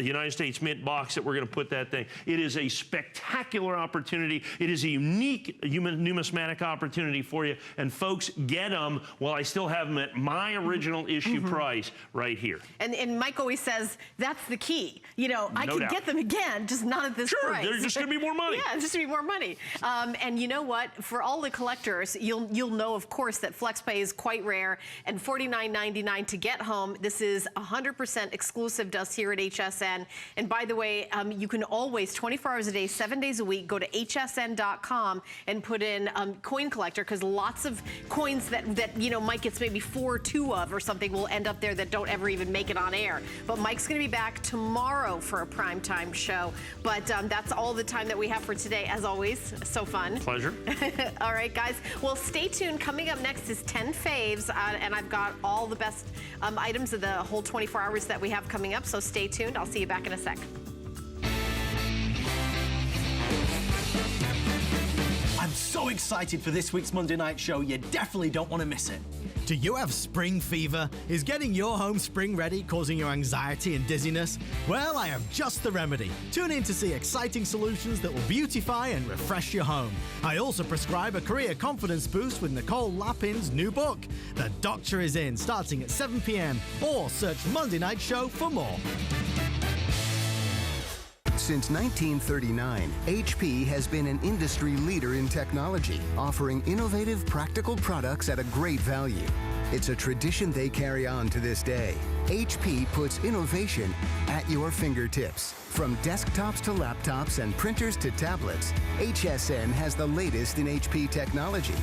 United States Mint box that we're going to put that thing. It is a spectacular opportunity. It is a unique numismatic opportunity for you. And folks, get them while I still have them at my original issue price right here. And Mike always says that's the key. You know, I can get them again, just not at this price. There's just going to be more money. Yeah, just to be more money. And you know what? For all the collectors, you'll know, of course, that FlexPay is quite rare, and $49.99 to get home. This is 100% exclusive to us here at HSN. And by the way, you can always, 24 hours a day, 7 days a week, go to hsn.com and put in coin collector, because lots of coins that you know Mike gets maybe 2 of or something will end up there that don't ever even make it on air. But Mike's going to be back tomorrow for a primetime show. But that's all the time that we have for today. As always, so fun. Pleasure. All right, guys. Well, stay tuned. Coming up next is 10 faves, and I've got all the best items of the whole 24 hours that we have coming up. So stay tuned. I'll see you back in a sec. I'm so excited for this week's Monday Night Show. You definitely don't want to miss it. Do you have spring fever? Is getting your home spring ready causing you anxiety and dizziness? Well, I have just the remedy. Tune in to see exciting solutions that will beautify and refresh your home. I also prescribe a career confidence boost with Nicole Lapin's new book, The Doctor Is In, starting at 7 p.m. or search Monday Night Show for more. Since 1939, HP has been an industry leader in technology, offering innovative, practical products at a great value. It's a tradition they carry on to this day. HP puts innovation at your fingertips. From desktops to laptops and printers to tablets, HSN has the latest in HP technology.